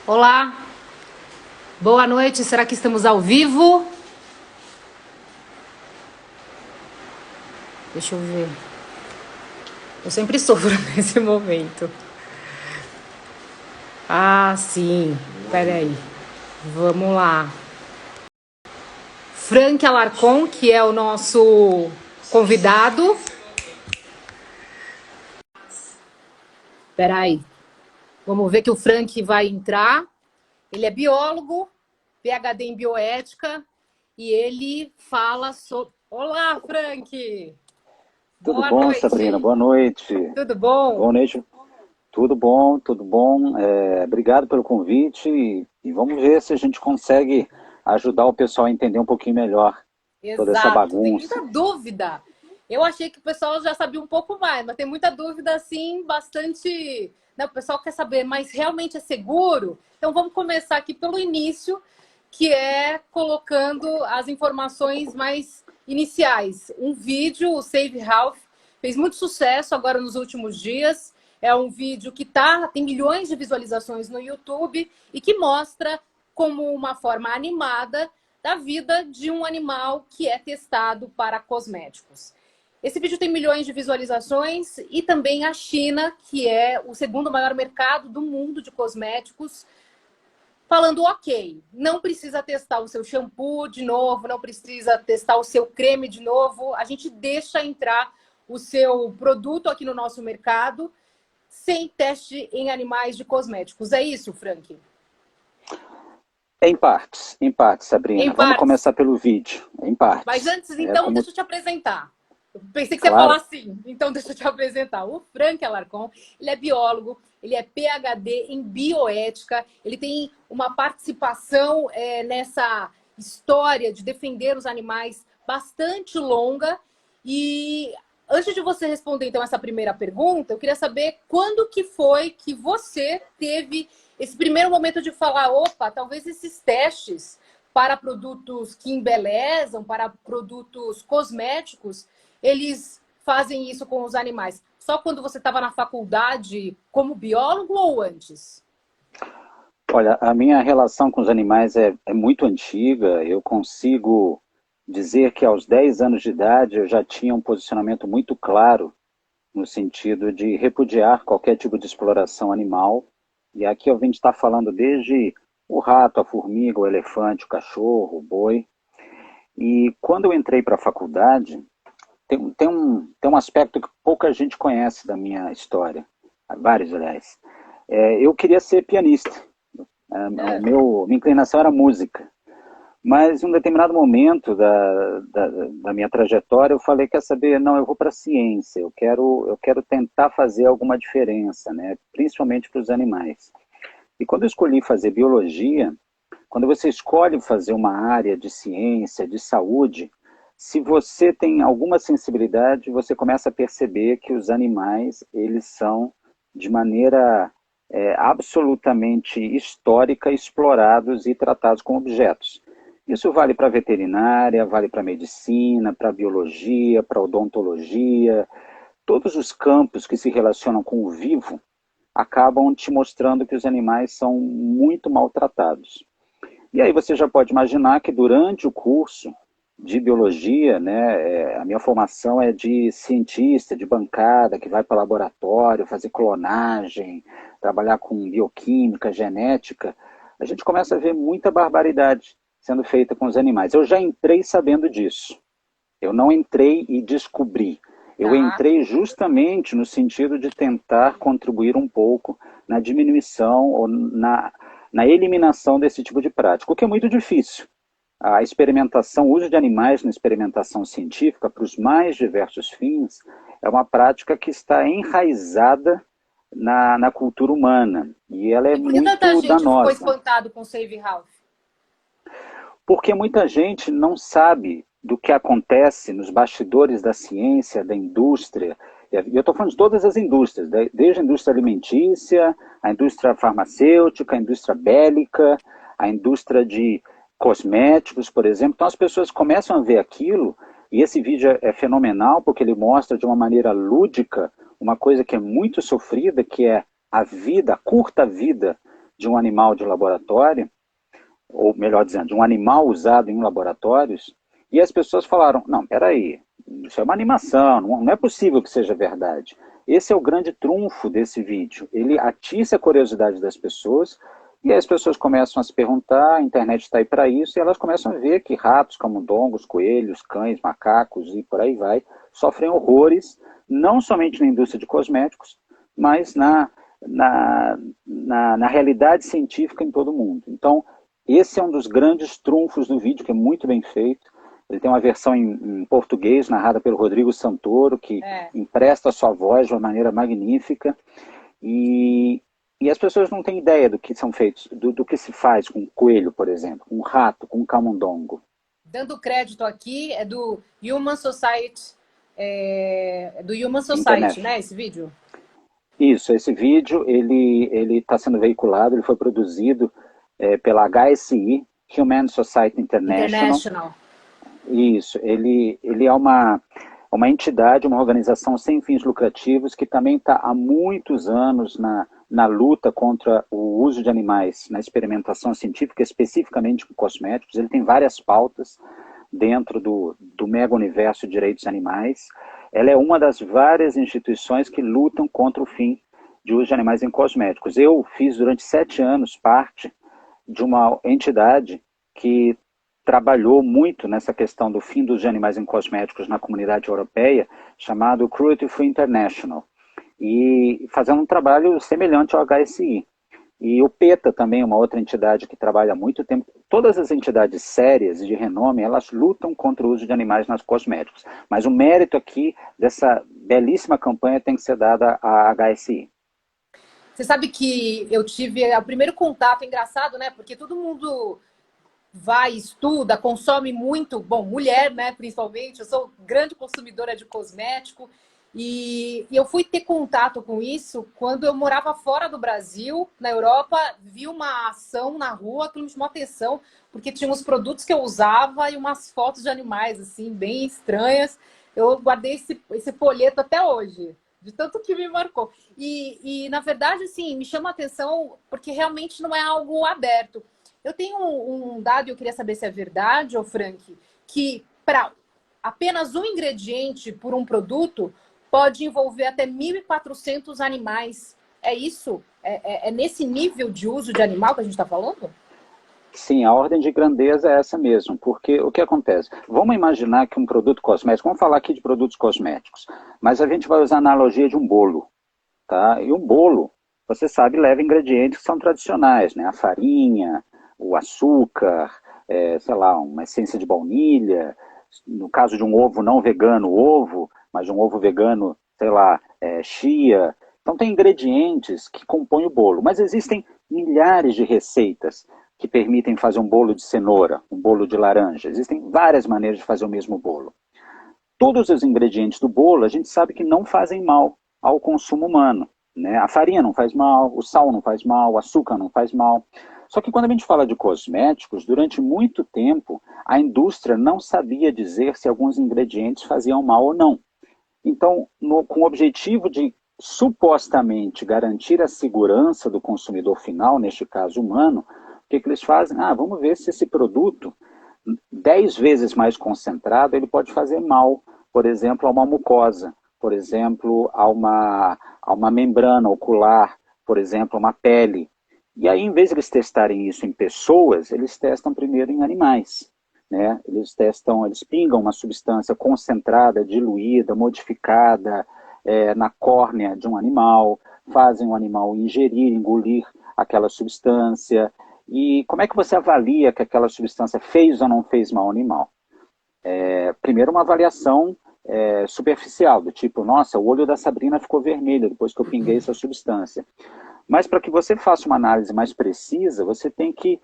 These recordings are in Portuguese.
Olá, boa noite. Será que estamos ao vivo? Deixa eu ver. Eu sempre sofro nesse momento. Ah, sim. Peraí. Vamos lá. Frank Alarcon, que é o nosso convidado. Peraí. Vamos ver que o Frank vai entrar. Ele é biólogo, PhD em bioética, e ele fala sobre... Olá, Frank! Tudo Boa bom, Sabrina? noite! Boa noite. Tudo bom? Boa noite. Tudo bom, tudo bom. Obrigado pelo convite e vamos ver se a gente consegue ajudar o pessoal a entender um pouquinho melhor toda essa Exato, tem muita bagunça. dúvida. Eu achei que o pessoal já sabia um pouco mais, mas tem muita dúvida, assim, bastante. Né? O pessoal quer saber, mas realmente é seguro? Então vamos começar aqui pelo início, que é colocando as informações mais iniciais. Um vídeo, o Save Health, fez muito sucesso agora nos últimos dias. É um vídeo que tem milhões de visualizações no YouTube e que mostra como uma forma animada da vida de um animal que é testado para cosméticos. Esse vídeo tem milhões de visualizações e também a China, que é o segundo maior mercado do mundo de cosméticos, falando ok, não precisa testar o seu shampoo de novo, não precisa testar o seu creme de novo, a gente deixa entrar o seu produto aqui no nosso mercado sem teste em animais de cosméticos. É isso, Frank? Em partes, Sabrina. Em Vamos partes. começar pelo vídeo. Em Mas partes. antes, É então, como, deixa eu te apresentar. Eu pensei que você ia falar claro. assim, então deixa eu te apresentar. O Frank Alarcon, ele é biólogo, ele é PhD em bioética, ele tem uma participação nessa história de defender os animais bastante longa. E antes de você responder, então, essa primeira pergunta, eu queria saber quando que foi que você teve esse primeiro momento de falar, opa, talvez esses testes para produtos que embelezam, para produtos cosméticos, eles fazem isso com os animais. Só quando você estava na faculdade como biólogo ou antes? Olha, a minha relação com os animais é muito antiga. Eu consigo dizer que aos 10 anos de idade eu já tinha um posicionamento muito claro no sentido de repudiar qualquer tipo de exploração animal. E aqui a gente está falando desde o rato, a formiga, o elefante, o cachorro, o boi. E quando eu entrei para a faculdade, tem um aspecto que pouca gente conhece da minha história, vários, aliás. Eu queria ser pianista. É. Minha inclinação era música. Mas em um determinado momento da minha trajetória, eu falei, quer saber, não, eu vou para a ciência, eu quero tentar fazer alguma diferença, né? Principalmente para os animais. E quando eu escolhi fazer biologia, quando você escolhe fazer uma área de ciência, de saúde, se você tem alguma sensibilidade, você começa a perceber que os animais, eles são, de maneira absolutamente histórica, explorados e tratados como objetos. Isso vale para a veterinária, vale para a medicina, para a biologia, para a odontologia. Todos os campos que se relacionam com o vivo acabam te mostrando que os animais são muito maltratados. E aí você já pode imaginar que durante o curso de biologia, né, a minha formação é de cientista, de bancada, que vai para laboratório, fazer clonagem, trabalhar com bioquímica, genética, a gente começa a ver muita barbaridade sendo feita com os animais. Eu já entrei sabendo disso. Eu não entrei e descobri. Eu Tá. entrei justamente no sentido de tentar contribuir um pouco na diminuição ou na eliminação desse tipo de prática, o que é muito difícil. A experimentação, o uso de animais na experimentação científica para os mais diversos fins é uma prática que está enraizada na cultura humana e ela é E por que tanta muito gente ficou danosa. espantado com Save Health? Porque muita gente não sabe do que acontece nos bastidores da ciência, da indústria. E eu estou falando de todas as indústrias, desde a indústria alimentícia, a indústria farmacêutica, a indústria bélica, a indústria de cosméticos, por exemplo. Então as pessoas começam a ver aquilo, e esse vídeo é fenomenal porque ele mostra de uma maneira lúdica uma coisa que é muito sofrida, que é a vida, a curta vida de um animal de laboratório, ou melhor dizendo, de um animal usado em laboratórios, e as pessoas falaram, não, peraí, isso é uma animação, não é possível que seja verdade. Esse é o grande trunfo desse vídeo. Ele atiça a curiosidade das pessoas, e aí as pessoas começam a se perguntar, a internet está aí para isso, e elas começam a ver que ratos, camundongos, coelhos, cães, macacos e por aí vai, sofrem horrores, não somente na indústria de cosméticos, mas na realidade científica em todo o mundo. Então, esse é um dos grandes trunfos do vídeo, que é muito bem feito. Ele tem uma versão em português, narrada pelo Rodrigo Santoro, que empresta a sua voz de uma maneira magnífica. E as pessoas não têm ideia do que são feitos, do que se faz com um coelho, por exemplo, com um rato, com um camundongo. Dando crédito aqui, é do Human Society, né, esse vídeo? Isso, esse vídeo, ele está sendo veiculado, ele foi produzido pela HSI, Human Society International. Isso, ele é uma entidade, uma organização sem fins lucrativos que também está há muitos anos na luta contra o uso de animais na experimentação científica, especificamente com cosméticos. Ele tem várias pautas dentro do mega universo de direitos animais. Ela é uma das várias instituições que lutam contra o fim de uso de animais em cosméticos. Eu fiz durante 7 anos parte de uma entidade que trabalhou muito nessa questão do fim dos animais em cosméticos na comunidade europeia, chamado Cruelty Free International, e fazendo um trabalho semelhante ao HSI. E o PETA também, uma outra entidade que trabalha há muito tempo. Todas as entidades sérias e de renome, elas lutam contra o uso de animais nas cosméticos. Mas o mérito aqui dessa belíssima campanha tem que ser dada à HSI. Você sabe que eu tive o primeiro contato, engraçado, né? Porque todo mundo vai, estuda, consome muito, bom, mulher, né, principalmente, eu sou grande consumidora de cosmético, e eu fui ter contato com isso quando eu morava fora do Brasil, na Europa, vi uma ação na rua que me chamou a atenção, porque tinha uns produtos que eu usava e umas fotos de animais, assim, bem estranhas. Eu guardei esse folheto até hoje, de tanto que me marcou. E na verdade, assim, me chama a atenção porque realmente não é algo aberto. Eu tenho um dado, e eu queria saber se é verdade, ô Frank, que para apenas um ingrediente por um produto pode envolver até 1.400 animais. É isso? É nesse nível de uso de animal que a gente está falando? Sim, a ordem de grandeza é essa mesmo, porque o que acontece? Vamos imaginar que um produto cosmético, vamos falar aqui de produtos cosméticos, mas a gente vai usar a analogia de um bolo, tá? E um bolo, você sabe, leva ingredientes que são tradicionais, né? A farinha, o açúcar, sei lá, uma essência de baunilha, no caso de um ovo não vegano, ovo, mas um ovo vegano, sei lá, chia. Então tem ingredientes que compõem o bolo, mas existem milhares de receitas que permitem fazer um bolo de cenoura, um bolo de laranja. Existem várias maneiras de fazer o mesmo bolo. Todos os ingredientes do bolo, a gente sabe que não fazem mal ao consumo humano, né? A farinha não faz mal, o sal não faz mal, o açúcar não faz mal. Só que quando a gente fala de cosméticos, durante muito tempo, a indústria não sabia dizer se alguns ingredientes faziam mal ou não. Então, com o objetivo de supostamente garantir a segurança do consumidor final, neste caso humano, o que eles fazem? Vamos ver se esse produto, 10 vezes mais concentrado, ele pode fazer mal, por exemplo, a uma mucosa, por exemplo, a uma membrana ocular, por exemplo, a uma pele. E aí, em vez de eles testarem isso em pessoas, eles testam primeiro em animais, né? Eles pingam uma substância concentrada, diluída, modificada na córnea de um animal, fazem o animal ingerir, engolir aquela substância. E como é que você avalia que aquela substância fez ou não fez mal ao animal? Primeiro, uma avaliação superficial, do tipo, nossa, o olho da Sabrina ficou vermelho depois que eu pinguei essa substância. Mas para que você faça uma análise mais precisa, você tem que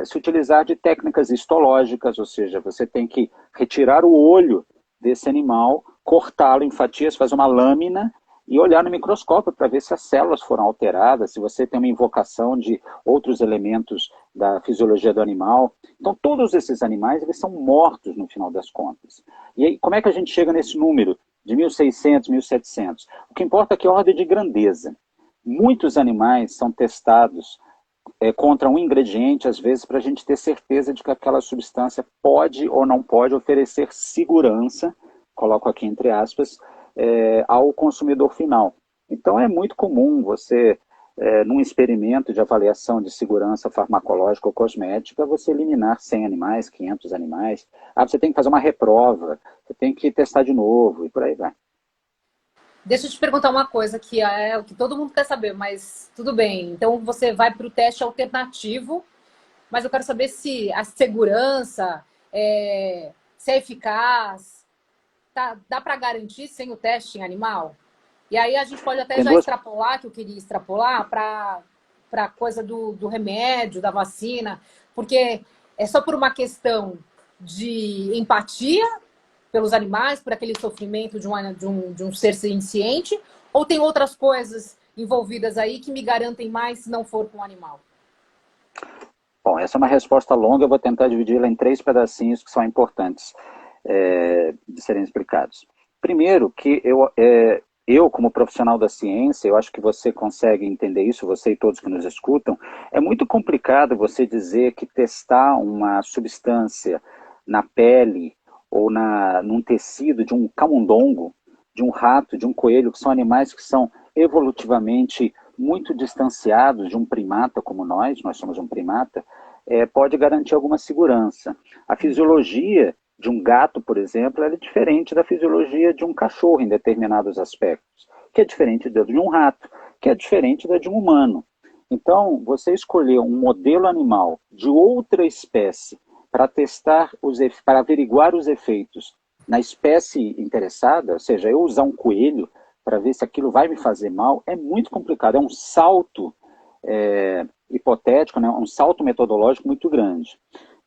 se utilizar de técnicas histológicas, ou seja, você tem que retirar o olho desse animal, cortá-lo em fatias, fazer uma lâmina e olhar no microscópio para ver se as células foram alteradas, se você tem uma invocação de outros elementos da fisiologia do animal. Então, todos esses animais, eles são mortos no final das contas. E aí, como é que a gente chega nesse número de 1.600, 1.700? O que importa é que a ordem de grandeza. Muitos animais são testados contra um ingrediente, às vezes, para a gente ter certeza de que aquela substância pode ou não pode oferecer segurança, coloco aqui entre aspas, ao consumidor final. Então é muito comum você, num experimento de avaliação de segurança farmacológica ou cosmética, você eliminar 100 animais, 500 animais. Você tem que fazer uma reprova, você tem que testar de novo e por aí vai. Deixa eu te perguntar uma coisa que é o que todo mundo quer saber, mas tudo bem. Então você vai para o teste alternativo, mas eu quero saber se a segurança, se é eficaz, dá para garantir sem o teste em animal? E aí a gente pode até Tem já duas. extrapolar, que eu queria extrapolar, para a coisa do remédio, da vacina, porque é só por uma questão de empatia pelos animais, por aquele sofrimento de um ser senciente, ou tem outras coisas envolvidas aí que me garantem mais se não for com o animal? Bom, essa é uma resposta longa, eu vou tentar dividi-la em 3 pedacinhos que são importantes de serem explicados. Primeiro, que eu, como profissional da ciência, eu acho que você consegue entender isso, você e todos que nos escutam, é muito complicado você dizer que testar uma substância na pele ou num tecido de um camundongo, de um rato, de um coelho, que são animais que são evolutivamente muito distanciados de um primata como nós somos um primata, pode garantir alguma segurança. A fisiologia de um gato, por exemplo, é diferente da fisiologia de um cachorro em determinados aspectos, que é diferente da de um rato, que é diferente da de um humano. Então, você escolher um modelo animal de outra espécie para testar, para averiguar os efeitos na espécie interessada, ou seja, eu usar um coelho para ver se aquilo vai me fazer mal, é muito complicado, é um salto hipotético, né? Um salto metodológico muito grande.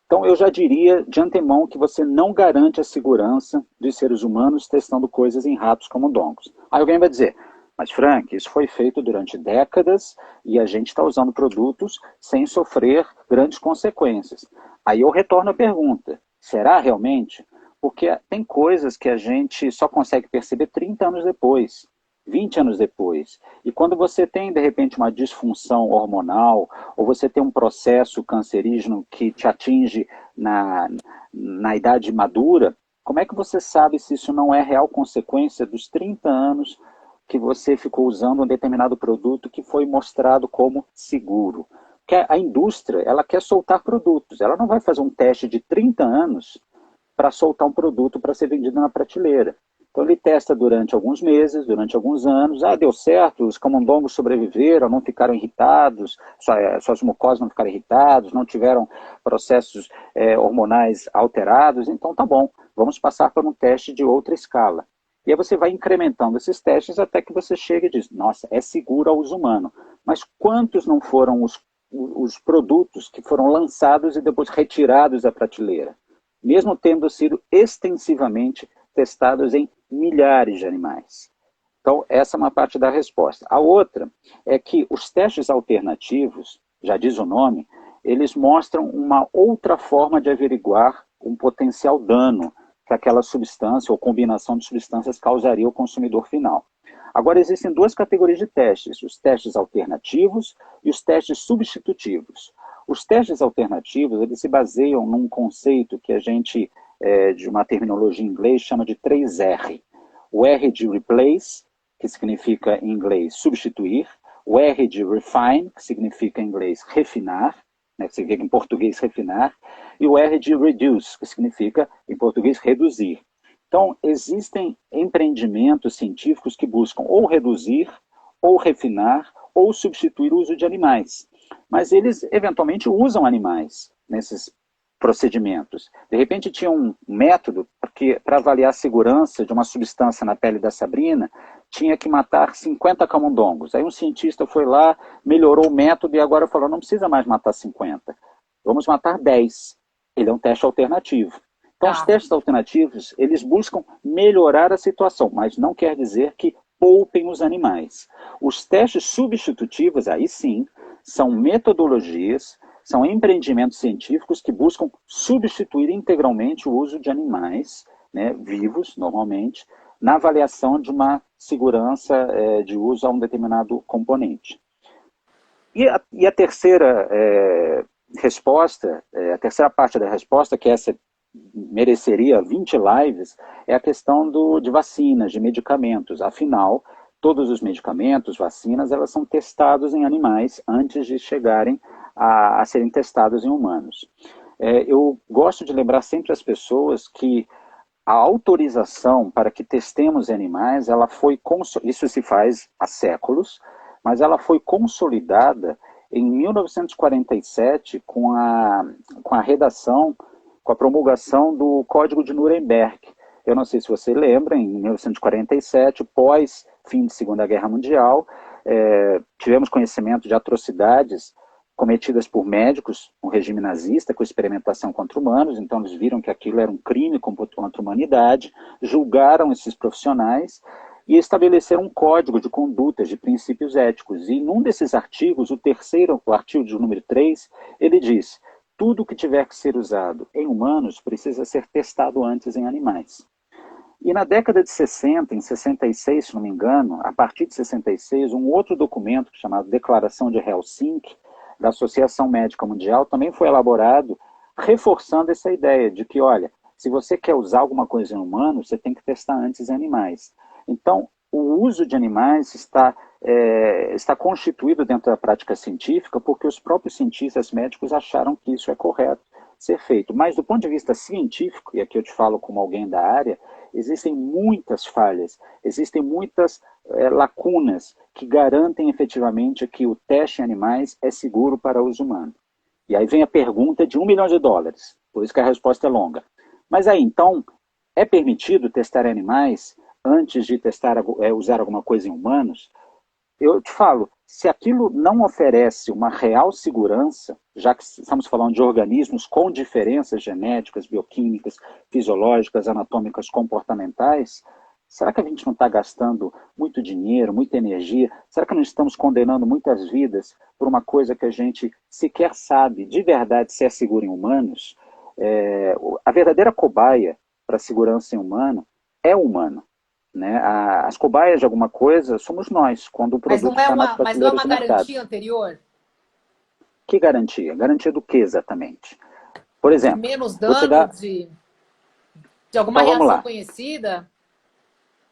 Então, eu já diria de antemão que você não garante a segurança dos seres humanos testando coisas em ratos como dongos. Aí alguém vai dizer, mas Frank, isso foi feito durante décadas e a gente está usando produtos sem sofrer grandes consequências. Aí eu retorno à pergunta, será realmente? Porque tem coisas que a gente só consegue perceber 30 anos depois. 20 anos depois. E quando você tem, de repente, uma disfunção hormonal, ou você tem um processo cancerígeno que te atinge na idade madura, como é que você sabe se isso não é real consequência dos 30 anos que você ficou usando um determinado produto que foi mostrado como seguro? Porque a indústria, ela quer soltar produtos, ela não vai fazer um teste de 30 anos para soltar um produto para ser vendido na prateleira. Então ele testa durante alguns meses, durante alguns anos, deu certo, os camundongos sobreviveram, não ficaram irritados, suas mucosas não ficaram irritadas, não tiveram processos hormonais alterados, então tá bom, vamos passar por um teste de outra escala. E aí você vai incrementando esses testes até que você chega e diz, nossa, é seguro ao uso humano. Mas quantos não foram os produtos que foram lançados e depois retirados da prateleira? Mesmo tendo sido extensivamente testados em milhares de animais. Então, essa é uma parte da resposta. A outra é que os testes alternativos, já diz o nome, eles mostram uma outra forma de averiguar um potencial dano que aquela substância ou combinação de substâncias causaria ao consumidor final. Agora, existem 2 categorias de testes, os testes alternativos e os testes substitutivos. Os testes alternativos, eles se baseiam num conceito que a gente, de uma terminologia em inglês, chama de 3R. O R de replace, que significa em inglês substituir, o R de refine, que significa em inglês refinar, né, que significa em português refinar, e o R de reduce, que significa em português reduzir. Então, existem empreendimentos científicos que buscam ou reduzir, ou refinar, ou substituir o uso de animais. Mas eles, eventualmente, usam animais nesses procedimentos. De repente, tinha um método que, para avaliar a segurança de uma substância na pele da Sabrina, tinha que matar 50 camundongos. Aí um cientista foi lá, melhorou o método e agora falou, não precisa mais matar 50, vamos matar 10. Ele é um teste alternativo. Então, os testes alternativos, eles buscam melhorar a situação, mas não quer dizer que poupem os animais. Os testes substitutivos, aí sim, são metodologias, são empreendimentos científicos que buscam substituir integralmente o uso de animais, né, vivos, normalmente, na avaliação de uma segurança de uso a um determinado componente. E a terceira resposta, a terceira parte da resposta, que essa mereceria 20 lives, é a questão de vacinas, de medicamentos. Afinal, todos os medicamentos, vacinas, elas são testados em animais antes de chegarem a serem testados em humanos. Eu gosto de lembrar sempre às pessoas que a autorização para que testemos em animais, isso se faz há séculos, mas ela foi consolidada em 1947 com a redação, com a promulgação do Código de Nuremberg. Eu não sei se você lembra, em 1947, pós fim de Segunda Guerra Mundial, tivemos conhecimento de atrocidades cometidas por médicos no regime nazista, com experimentação contra humanos, então eles viram que aquilo era um crime contra a humanidade, julgaram esses profissionais e estabeleceram um código de condutas, de princípios éticos. E num desses artigos, o artigo de número 3, ele diz: tudo que tiver que ser usado em humanos precisa ser testado antes em animais. E na década de 60, em 66, se não me engano, a partir de 66, um outro documento chamado Declaração de Helsinki, da Associação Médica Mundial, também foi elaborado, reforçando essa ideia de que, olha, se você quer usar alguma coisa em humano, você tem que testar antes em animais. Então, o uso de animais está constituído dentro da prática científica porque os próprios cientistas médicos acharam que isso é correto ser feito. Mas, do ponto de vista científico, e aqui eu te falo como alguém da área, existem muitas falhas, existem muitas lacunas que garantem efetivamente que o teste em animais é seguro para uso humano. E aí vem a pergunta de $1 milhão, por isso que a resposta é longa. Mas aí, então, é permitido testar em animais antes de usar alguma coisa em humanos? Eu te falo, se aquilo não oferece uma real segurança, já que estamos falando de organismos com diferenças genéticas, bioquímicas, fisiológicas, anatômicas, comportamentais, será que a gente não está gastando muito dinheiro, muita energia? Será que não estamos condenando muitas vidas por uma coisa que a gente sequer sabe de verdade se é segura em humanos? A verdadeira cobaia para a segurança em humano é o humano. Né? As cobaias de alguma coisa somos nós, quando o produto está nas Mas não é prateleiras uma do mercado. garantia anterior? Que garantia? Garantia do que exatamente? Por De exemplo, menos vou te dano, dar... de alguma Então vamos reação lá. conhecida?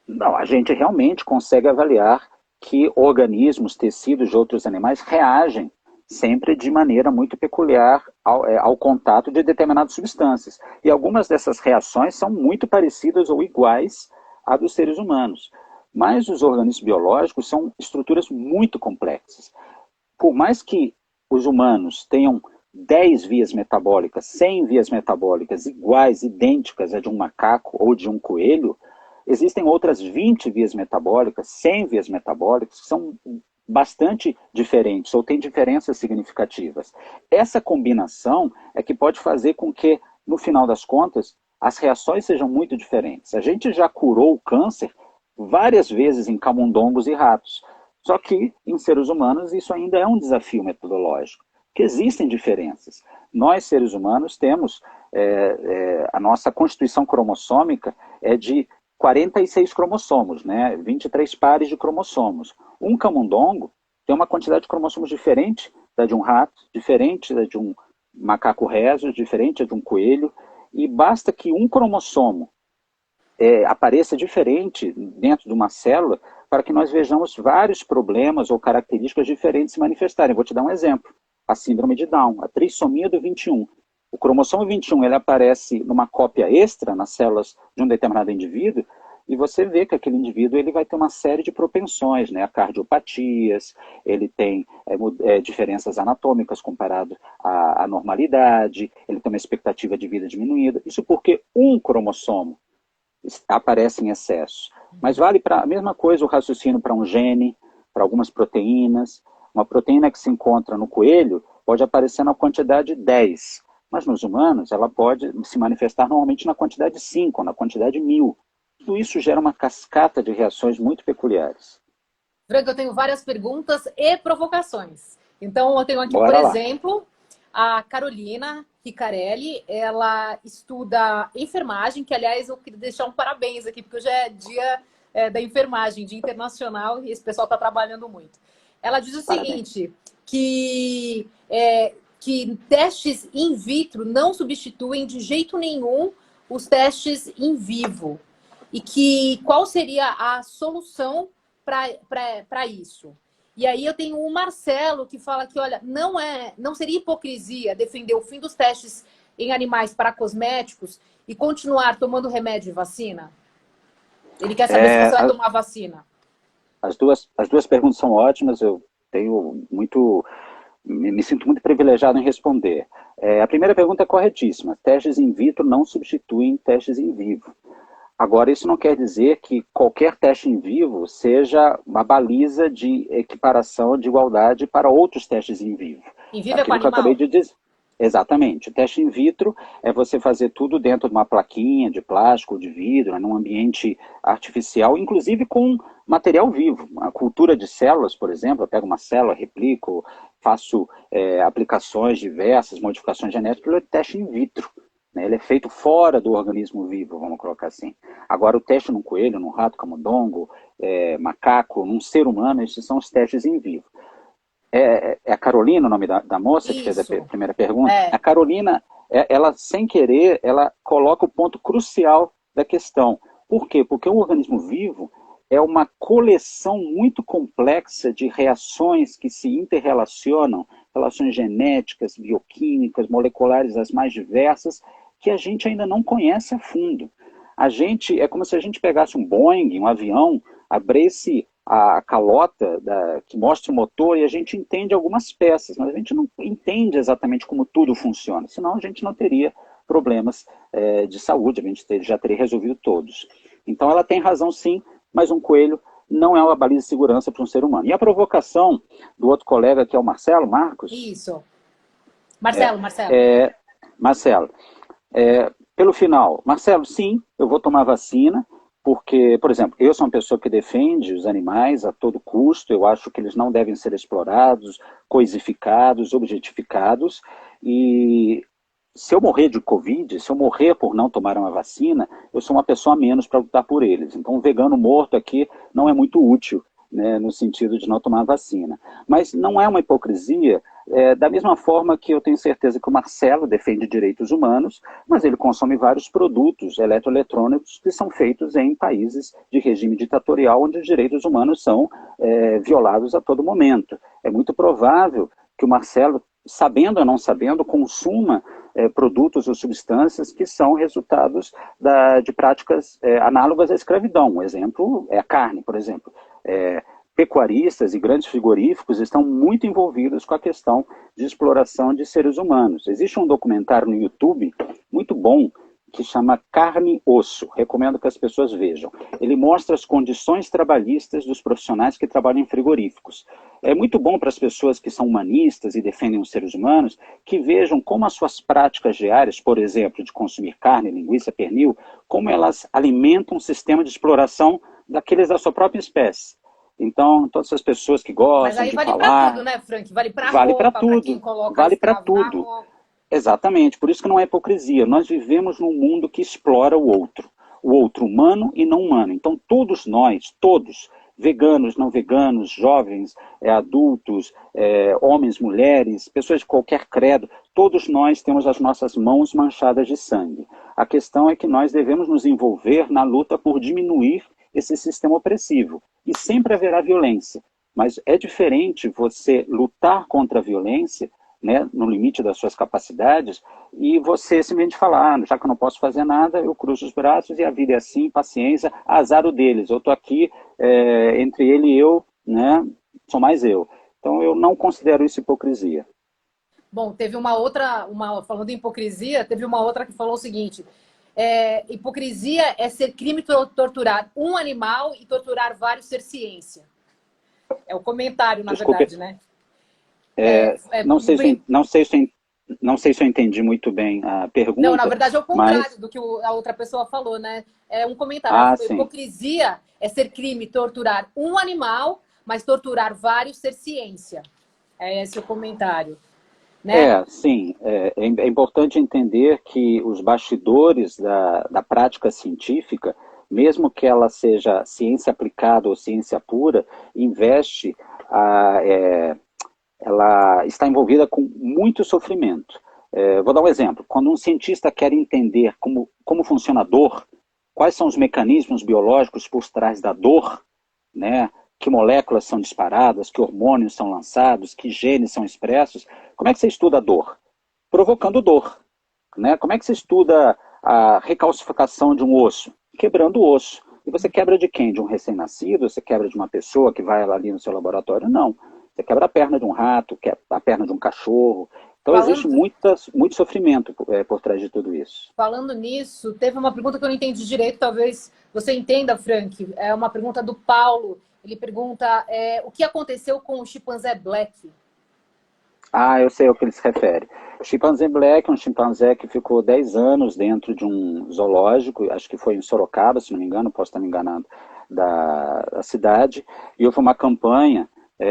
Não, a gente realmente consegue avaliar que organismos, tecidos de outros animais reagem sempre de maneira muito peculiar ao contato de determinadas substâncias. E algumas dessas reações são muito parecidas ou iguais à dos seres humanos. Mas os organismos biológicos são estruturas muito complexas. Por mais que os humanos tenham 10 vias metabólicas, 100 vias metabólicas iguais, idênticas a de um macaco ou de um coelho, existem outras 20 vias metabólicas, 100 vias metabólicas, que são bastante diferentes ou têm diferenças significativas. Essa combinação é que pode fazer com que, no final das contas, as reações sejam muito diferentes. A gente já curou o câncer várias vezes em camundongos e ratos. Só que, em seres humanos, isso ainda é um desafio metodológico, que existem diferenças. Nós, seres humanos, temos a nossa constituição cromossômica é de 46 cromossomos, né? 23 pares de cromossomos. Um camundongo tem uma quantidade de cromossomos diferente da de um rato, diferente da de um macaco rhesus, diferente da de um coelho, e basta que um cromossomo apareça diferente dentro de uma célula para que nós vejamos vários problemas ou características diferentes se manifestarem. Vou te dar um exemplo. A síndrome de Down, a trissomia do 21. O cromossomo 21 ele aparece numa cópia extra nas células de um determinado indivíduo e você vê que aquele indivíduo ele vai ter uma série de propensões, né? A cardiopatias, ele tem diferenças anatômicas comparado à normalidade, ele tem uma expectativa de vida diminuída. Isso porque um cromossomo aparece em excesso. Mas vale para a mesma coisa o raciocínio para um gene, para algumas proteínas. Uma proteína que se encontra no coelho pode aparecer na quantidade 10, mas nos humanos ela pode se manifestar normalmente na quantidade 5, na quantidade 1000. Tudo isso gera uma cascata de reações muito peculiares. Franco, eu tenho várias perguntas e provocações. Então, eu tenho aqui, por Bora lá. exemplo, a Carolina Ricarelli, ela estuda enfermagem, que, aliás, eu queria deixar um parabéns aqui, porque hoje é dia da enfermagem, dia internacional, e esse pessoal está trabalhando muito. Ela diz o Parabéns. seguinte, que testes in vitro não substituem de jeito nenhum os testes em vivo. E que qual seria a solução para isso? E aí eu tenho o Marcelo que fala que, olha, não seria hipocrisia defender o fim dos testes em animais para cosméticos e continuar tomando remédio e vacina? Ele quer saber se você vai tomar vacina. As duas perguntas são ótimas, eu tenho muito, me sinto muito privilegiado em responder. A primeira pergunta é corretíssima. Testes in vitro não substituem testes em vivo. Agora, isso não quer dizer que qualquer teste em vivo seja uma baliza de equiparação, de igualdade para outros testes em vivo. Em vivo é com Aquilo que eu acabei animal? de dizer. Exatamente. O teste in vitro é você fazer tudo dentro de uma plaquinha de plástico ou de vidro, num ambiente artificial, inclusive com material vivo. A cultura de células, por exemplo, eu pego uma célula, replico, faço aplicações diversas, modificações genéticas, é teste in vitro. Ele é feito fora do organismo vivo, vamos colocar assim. Agora, o teste num coelho, num rato camundongo, macaco, num ser humano, esses são os testes em vivo. É a Carolina o nome da moça que fez a Isso. primeira pergunta? É. A Carolina, ela, sem querer, ela coloca o ponto crucial da questão. Por quê? Porque um organismo vivo é uma coleção muito complexa de reações que se interrelacionam, relações genéticas, bioquímicas, moleculares, as mais diversas, que a gente ainda não conhece a fundo. É como se a gente pegasse um Boeing, um avião, abrisse a calota que mostra o motor e a gente entende algumas peças, mas a gente não entende exatamente como tudo funciona, senão a gente não teria problemas de saúde, a gente já teria resolvido todos. Então ela tem razão sim, mas um coelho não é uma baliza de segurança para um ser humano. E a provocação do outro colega, que é o Marcelo Marcos... Isso. Marcelo. Marcelo, pelo final, Marcelo, sim, eu vou tomar vacina, porque, por exemplo, eu sou uma pessoa que defende os animais a todo custo, eu acho que eles não devem ser explorados, coisificados, objetificados, e se eu morrer de Covid, se eu morrer por não tomar uma vacina, eu sou uma pessoa a menos para lutar por eles. Então, um vegano morto aqui não é muito útil, né, no sentido de não tomar vacina. Mas não é uma hipocrisia, da mesma forma que eu tenho certeza que o Marcelo defende direitos humanos, mas ele consome vários produtos eletroeletrônicos que são feitos em países de regime ditatorial, onde os direitos humanos são violados a todo momento. É muito provável que o Marcelo, sabendo ou não sabendo, consuma produtos ou substâncias que são resultados de práticas análogas à escravidão. Um exemplo é a carne, por exemplo. Pecuaristas e grandes frigoríficos estão muito envolvidos com a questão de exploração de seres humanos. Existe um documentário no YouTube muito bom que chama Carne e Osso. Recomendo que as pessoas vejam. Ele mostra as condições trabalhistas dos profissionais que trabalham em frigoríficos. É muito bom para as pessoas que são humanistas e defendem os seres humanos que vejam como as suas práticas diárias, por exemplo, de consumir carne, linguiça, pernil, como elas alimentam um sistema de exploração daqueles da sua própria espécie. Então, todas as pessoas que Mas gostam aí de vale para tudo, falar, né, Frank? Vale para vale para roupa, para quem tudo, coloca vale para escravo na tudo. roupa. Exatamente, por isso que não é hipocrisia. Nós vivemos num mundo que explora o outro humano e não humano. Então, todos nós, todos, veganos, não veganos, jovens, adultos, homens, mulheres, pessoas de qualquer credo, todos nós temos as nossas mãos manchadas de sangue. A questão é que nós devemos nos envolver na luta por diminuir esse sistema opressivo. E sempre haverá violência. Mas é diferente você lutar contra a violência, né, no limite das suas capacidades, e você simplesmente falar, já que eu não posso fazer nada, eu cruzo os braços e a vida é assim, paciência, azar o deles. Eu estou aqui entre ele e eu, né, sou mais eu. Então eu não considero isso hipocrisia. Bom, teve falando em hipocrisia, teve uma outra que falou o seguinte: hipocrisia é ser crime torturar um animal e torturar vários ser ciência. É o comentário, na Desculpe, verdade, né? não sei se eu entendi muito bem a Não, na pergunta, verdade é o mas... contrário do que a outra pessoa falou, né? É um comentário. Sim. Hipocrisia é ser crime torturar um animal, mas torturar vários ser ciência. É esse o comentário. Né? Sim. É importante entender que os bastidores da prática científica, mesmo que ela seja ciência aplicada ou ciência pura, investe ela está envolvida com muito sofrimento. Vou dar um exemplo. Quando um cientista quer entender como funciona a dor, quais são os mecanismos biológicos por trás da dor, né? Que moléculas são disparadas, que hormônios são lançados, que genes são expressos, como é que você estuda a dor? Provocando dor. Né? Como é que você estuda a recalcificação de um osso? Quebrando o osso. E você quebra de quem? De um recém-nascido? Você quebra de uma pessoa que vai ali no seu laboratório? Não. Você quebra a perna de um rato, quebra a perna de um cachorro. Então existe muito sofrimento por trás de tudo isso. Falando nisso, teve uma pergunta que eu não entendi direito, talvez você entenda, Frank. É uma pergunta do Paulo. Ele pergunta o que aconteceu com o chimpanzé Black? Eu sei ao que ele se refere. O chimpanzé Black é um chimpanzé que ficou 10 anos dentro de um zoológico, acho que foi em Sorocaba, se não me engano, posso estar me enganando, da cidade, e houve uma campanha,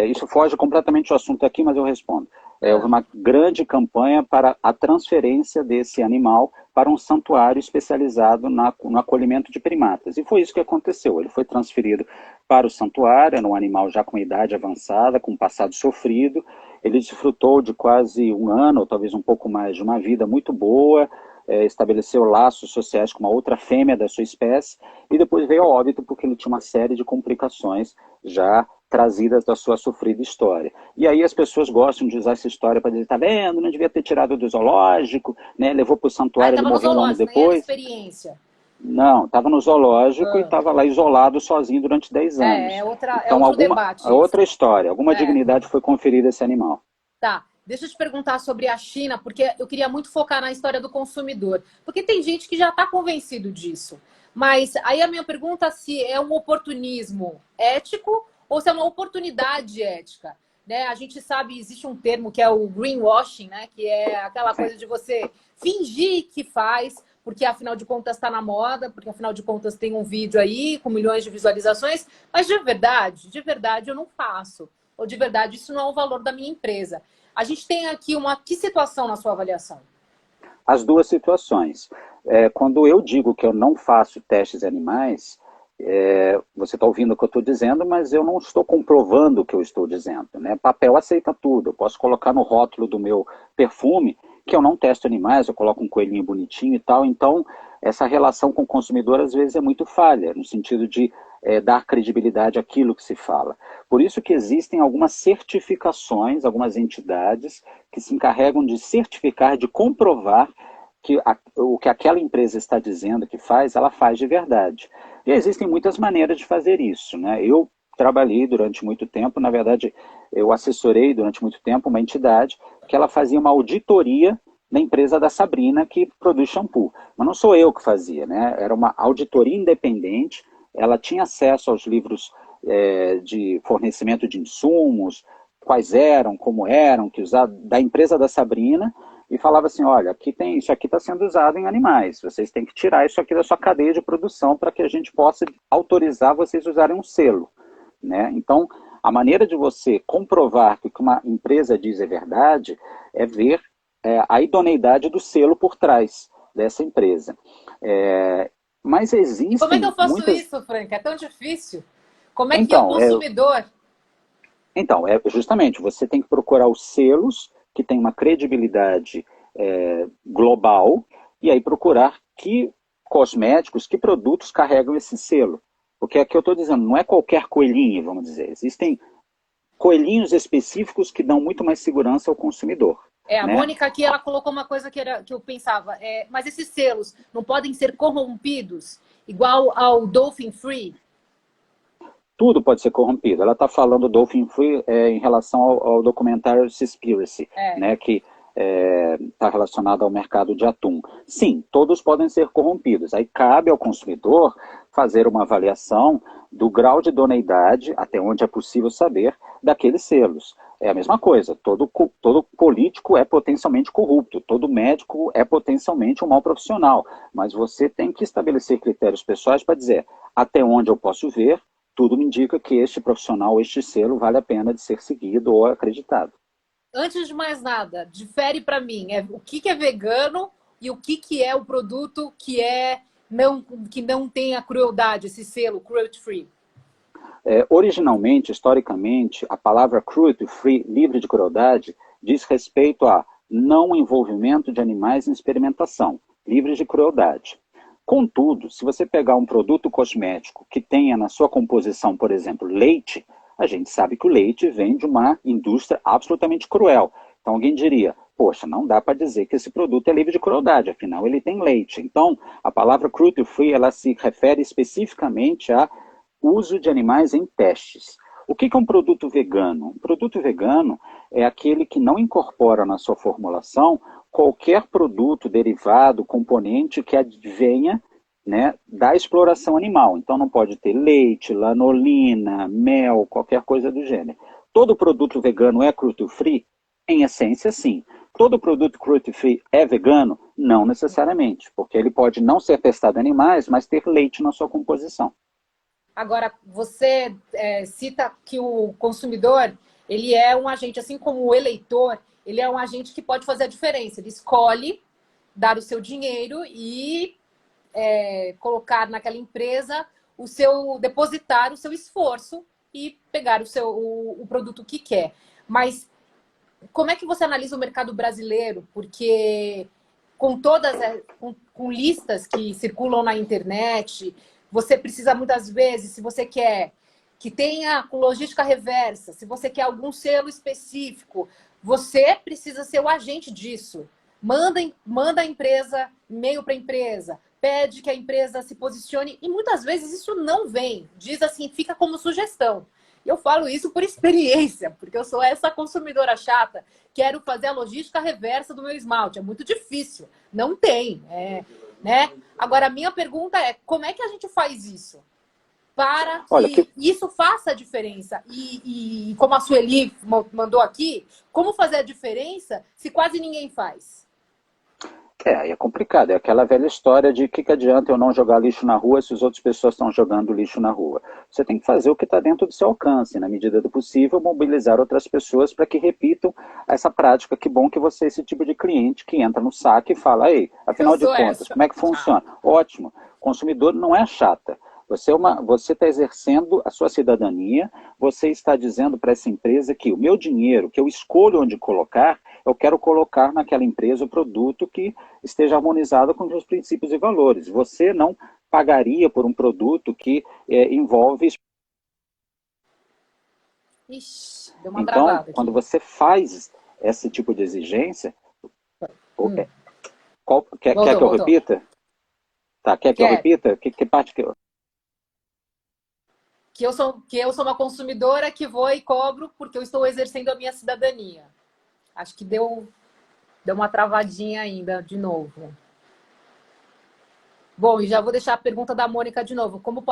isso foge completamente do assunto aqui, mas eu respondo. Houve uma grande campanha para a transferência desse animal para um santuário especializado no acolhimento de primatas. E foi isso que aconteceu. Ele foi transferido para o santuário, era um animal já com idade avançada, com passado sofrido. Ele desfrutou de quase um ano, ou talvez um pouco mais, de uma vida muito boa, estabeleceu laços sociais com uma outra fêmea da sua espécie, e depois veio ao óbito porque ele tinha uma série de complicações já trazidas da sua sofrida história. E aí as pessoas gostam de usar essa história para dizer, tá vendo, não devia ter tirado do zoológico, né? Levou para o santuário, ele morreu um ano depois. Experiência. Não, estava no zoológico e estava lá isolado sozinho durante 10 anos. Então, outro debate. Outra história, alguma dignidade foi conferida a esse animal. Tá, deixa eu te perguntar sobre a China, porque eu queria muito focar na história do consumidor. Porque tem gente que já está convencido disso. Mas aí a minha pergunta é se é um oportunismo ético ou se é uma oportunidade ética. Né? A gente sabe, existe um termo que é o greenwashing, né? Que é aquela coisa de você fingir que faz, porque afinal de contas está na moda, porque afinal de contas tem um vídeo aí com milhões de visualizações, mas de verdade eu não faço. Ou de verdade isso não é o valor da minha empresa. A gente tem aqui que situação na sua avaliação? As duas situações. Quando eu digo que eu não faço testes animais, você está ouvindo o que eu estou dizendo, mas eu não estou comprovando o que eu estou dizendo. Né? Papel aceita tudo. Eu posso colocar no rótulo do meu perfume que eu não testo animais, eu coloco um coelhinho bonitinho e tal. Então, essa relação com o consumidor às vezes é muito falha, no sentido de dar credibilidade àquilo que se fala. Por isso que existem algumas certificações, algumas entidades que se encarregam de certificar, de comprovar que o que aquela empresa está dizendo que faz, ela faz de verdade. E existem muitas maneiras de fazer isso. Né? Eu trabalhei durante muito tempo, na verdade, eu assessorei durante muito tempo uma entidade que ela fazia uma auditoria na empresa da Sabrina, que produz shampoo. Mas não sou eu que fazia, né? Era uma auditoria independente, ela tinha acesso aos livros de fornecimento de insumos, quais eram, como eram, que usava, da empresa da Sabrina, e falava assim, olha, isso aqui está sendo usado em animais, vocês têm que tirar isso aqui da sua cadeia de produção para que a gente possa autorizar vocês usarem um selo. Né? Então, a maneira de você comprovar que o que uma empresa diz é verdade é ver a idoneidade do selo por trás dessa empresa. Mas existem... E como é que eu faço isso, Frank? É tão difícil. Como é que então, o consumidor... Justamente, você tem que procurar os selos que têm uma credibilidade global e aí procurar que cosméticos, que produtos carregam esse selo. Porque aqui eu estou dizendo, não é qualquer coelhinho, vamos dizer. Existem coelhinhos específicos que dão muito mais segurança ao consumidor. A Mônica aqui, ela colocou uma coisa que eu pensava, mas esses selos não podem ser corrompidos, igual ao Dolphin Free? Tudo pode ser corrompido. Ela está falando Dolphin Free em relação ao documentário Seaspiracy, né, que está relacionado ao mercado de atum. Sim, todos podem ser corrompidos. Aí cabe ao consumidor fazer uma avaliação do grau de idoneidade, até onde é possível saber, daqueles selos. É a mesma coisa, todo político é potencialmente corrupto, todo médico é potencialmente um mau profissional, mas você tem que estabelecer critérios pessoais para dizer, até onde eu posso ver, tudo me indica que este profissional, este selo, vale a pena de ser seguido ou acreditado. Antes de mais nada, difere para mim o que é vegano e o que é o produto que não tem a crueldade, esse selo, cruelty free. Originalmente, historicamente, a palavra cruelty-free, livre de crueldade, diz respeito a não envolvimento de animais em experimentação, livre de crueldade. Contudo, se você pegar um produto cosmético que tenha na sua composição, por exemplo, leite, a gente sabe que o leite vem de uma indústria absolutamente cruel. Então alguém diria, poxa, não dá para dizer que esse produto é livre de crueldade, afinal ele tem leite. Então a palavra cruelty free, ela se refere especificamente a uso de animais em testes. O que é um produto vegano? Um produto vegano é aquele que não incorpora na sua formulação qualquer produto, derivado, componente que advenha, né, da exploração animal. Então não pode ter leite, lanolina, mel, qualquer coisa do gênero. Todo produto vegano é cruelty-free? Em essência, sim. Todo produto cruelty-free é vegano? Não necessariamente, porque ele pode não ser testado em animais, mas ter leite na sua composição. Agora, você cita que o consumidor, ele é um agente, assim como o eleitor, ele é um agente que pode fazer a diferença. Ele escolhe dar o seu dinheiro e colocar naquela empresa depositar o seu esforço e pegar o produto que quer. Mas como é que você analisa o mercado brasileiro? Porque com listas que circulam na internet, você precisa muitas vezes, se você quer que tenha logística reversa, se você quer algum selo específico, você precisa ser o agente disso. Manda a empresa, e-mail para a empresa, pede que a empresa se posicione, e muitas vezes isso não vem. Diz assim, fica como sugestão. E eu falo isso por experiência, porque eu sou essa consumidora chata, quero fazer a logística reversa do meu esmalte. É muito difícil, não tem. Né? Agora, a minha pergunta é, como é que a gente faz isso? Para que isso faça a diferença. E como a Sueli mandou aqui, como fazer a diferença se quase ninguém faz? É complicado, é aquela velha história de que adianta eu não jogar lixo na rua se as outras pessoas estão jogando lixo na rua. Você tem que fazer o que está dentro do seu alcance, na medida do possível, mobilizar outras pessoas para que repitam essa prática. Que bom que você é esse tipo de cliente que entra no saque e fala, ei, afinal de contas, como é que funciona? Ótimo, o consumidor não é chata. Você está exercendo a sua cidadania, você está dizendo para essa empresa que o meu dinheiro, que eu escolho onde colocar, eu quero colocar naquela empresa o produto que esteja harmonizado com os meus princípios e valores. Você não pagaria por um produto que envolve... Ixi, deu uma então, travada quando aqui. você faz esse tipo de exigência... Quer que eu repita? Tá, quer que eu repita? Que parte que eu... Que eu sou uma consumidora que vou e cobro porque eu estou exercendo a minha cidadania. Acho que deu uma travadinha ainda, de novo. Bom, e já vou deixar a pergunta da Mônica de novo. Como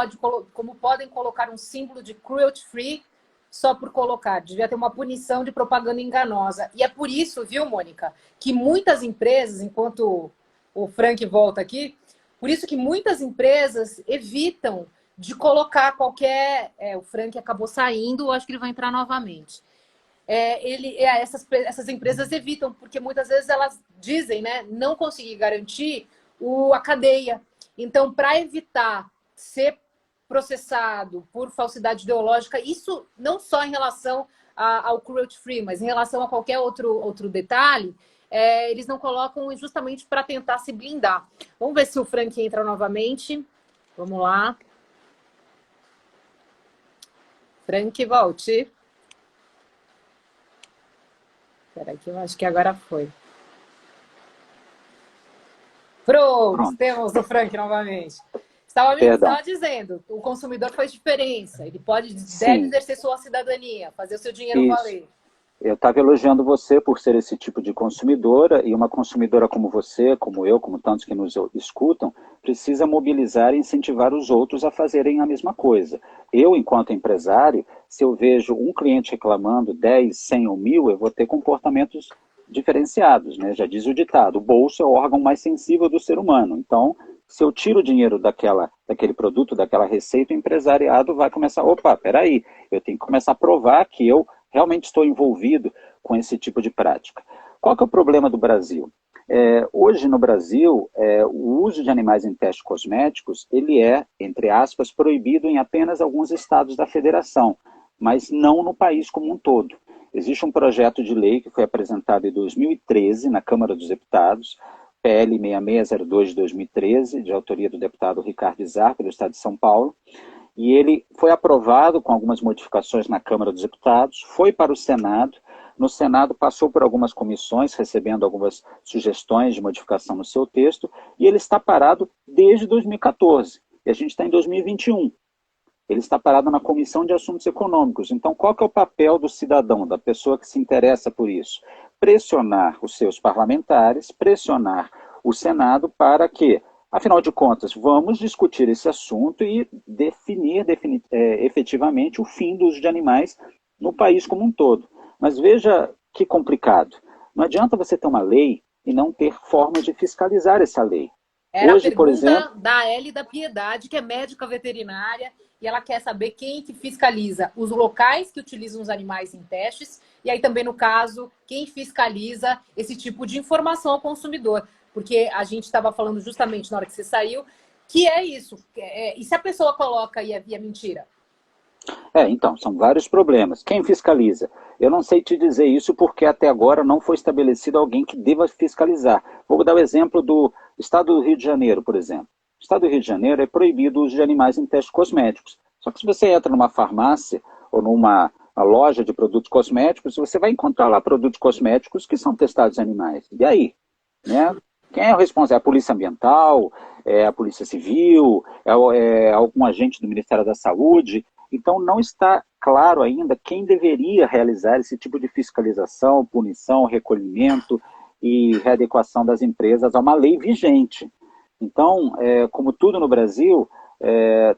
podem colocar um símbolo de cruelty free só por colocar? Devia ter uma punição de propaganda enganosa. E é por isso, viu, Mônica, que muitas empresas, enquanto o Frank volta aqui, por isso que muitas empresas evitam de colocar qualquer... o Frank acabou saindo, acho que ele vai entrar novamente. Essas empresas evitam, porque muitas vezes elas dizem, né, não conseguir garantir a cadeia. Então, para evitar ser processado por falsidade ideológica, isso não só em relação ao cruelty free, mas em relação a qualquer outro detalhe, eles não colocam justamente para tentar se blindar. Vamos ver se o Frank entra novamente. Vamos lá. Frank, volte. Espera aqui, eu acho que agora foi. Pronto, temos o Frank novamente. Estava dizendo, o consumidor faz diferença. Ele deve exercer sua cidadania, fazer o seu dinheiro valer. Eu estava elogiando você por ser esse tipo de consumidora, e uma consumidora como você, como eu, como tantos que nos escutam, precisa mobilizar e incentivar os outros a fazerem a mesma coisa. Eu, enquanto empresário, se eu vejo um cliente reclamando 10, 100 ou 1000, eu vou ter comportamentos diferenciados, né? Já diz o ditado, o bolso é o órgão mais sensível do ser humano. Então, se eu tiro o dinheiro daquele produto, daquela receita, o empresariado vai começar, opa, peraí, eu tenho que começar a provar que eu realmente estou envolvido com esse tipo de prática. Qual que é o problema do Brasil? Hoje no Brasil, o uso de animais em testes cosméticos, ele é, entre aspas, proibido em apenas alguns estados da federação, mas não no país como um todo. Existe um projeto de lei que foi apresentado em 2013 na Câmara dos Deputados, PL 6602 de 2013, de autoria do deputado Ricardo Izar, pelo Estado de São Paulo, e ele foi aprovado com algumas modificações na Câmara dos Deputados, foi para o Senado. No Senado passou por algumas comissões, recebendo algumas sugestões de modificação no seu texto, e ele está parado desde 2014. E a gente está em 2021. Ele está parado na Comissão de Assuntos Econômicos. Então, qual que é o papel do cidadão, da pessoa que se interessa por isso? Pressionar os seus parlamentares, pressionar o Senado para que, afinal de contas, vamos discutir esse assunto e definir efetivamente o fim do uso de animais no país como um todo. Mas veja que complicado. Não adianta você ter uma lei e não ter forma de fiscalizar essa lei. Era Hoje, a pergunta por exemplo, da Ellie da Piedade, que é médica veterinária, e ela quer saber quem que fiscaliza os locais que utilizam os animais em testes, e aí também, no caso, quem fiscaliza esse tipo de informação ao consumidor. Porque a gente estava falando justamente na hora que você saiu, que é isso. E se a pessoa coloca e é mentira? Então, são vários problemas. Quem fiscaliza? Eu não sei te dizer isso porque até agora não foi estabelecido alguém que deva fiscalizar. Vou dar o exemplo do estado do Rio de Janeiro, por exemplo. No estado do Rio de Janeiro é proibido o uso de animais em testes cosméticos. Só que se você entra numa farmácia ou numa loja de produtos cosméticos, você vai encontrar lá produtos cosméticos que são testados em animais. E aí? Né? Quem é o responsável? É a Polícia Ambiental? É a Polícia Civil? É algum agente do Ministério da Saúde? Então, não está claro ainda quem deveria realizar esse tipo de fiscalização, punição, recolhimento e readequação das empresas a uma lei vigente. Então, como tudo no Brasil,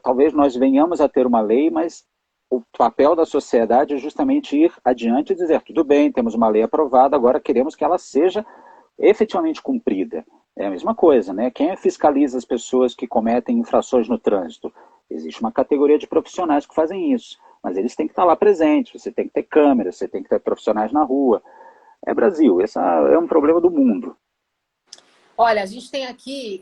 talvez nós venhamos a ter uma lei, mas o papel da sociedade é justamente ir adiante e dizer, tudo bem, temos uma lei aprovada, agora queremos que ela seja efetivamente cumprida. É a mesma coisa, né? Quem fiscaliza as pessoas que cometem infrações no trânsito? Existe uma categoria de profissionais que fazem isso, mas eles têm que estar lá presentes, você tem que ter câmeras, você tem que ter profissionais na rua. É Brasil, esse é um problema do mundo. Olha, a gente tem aqui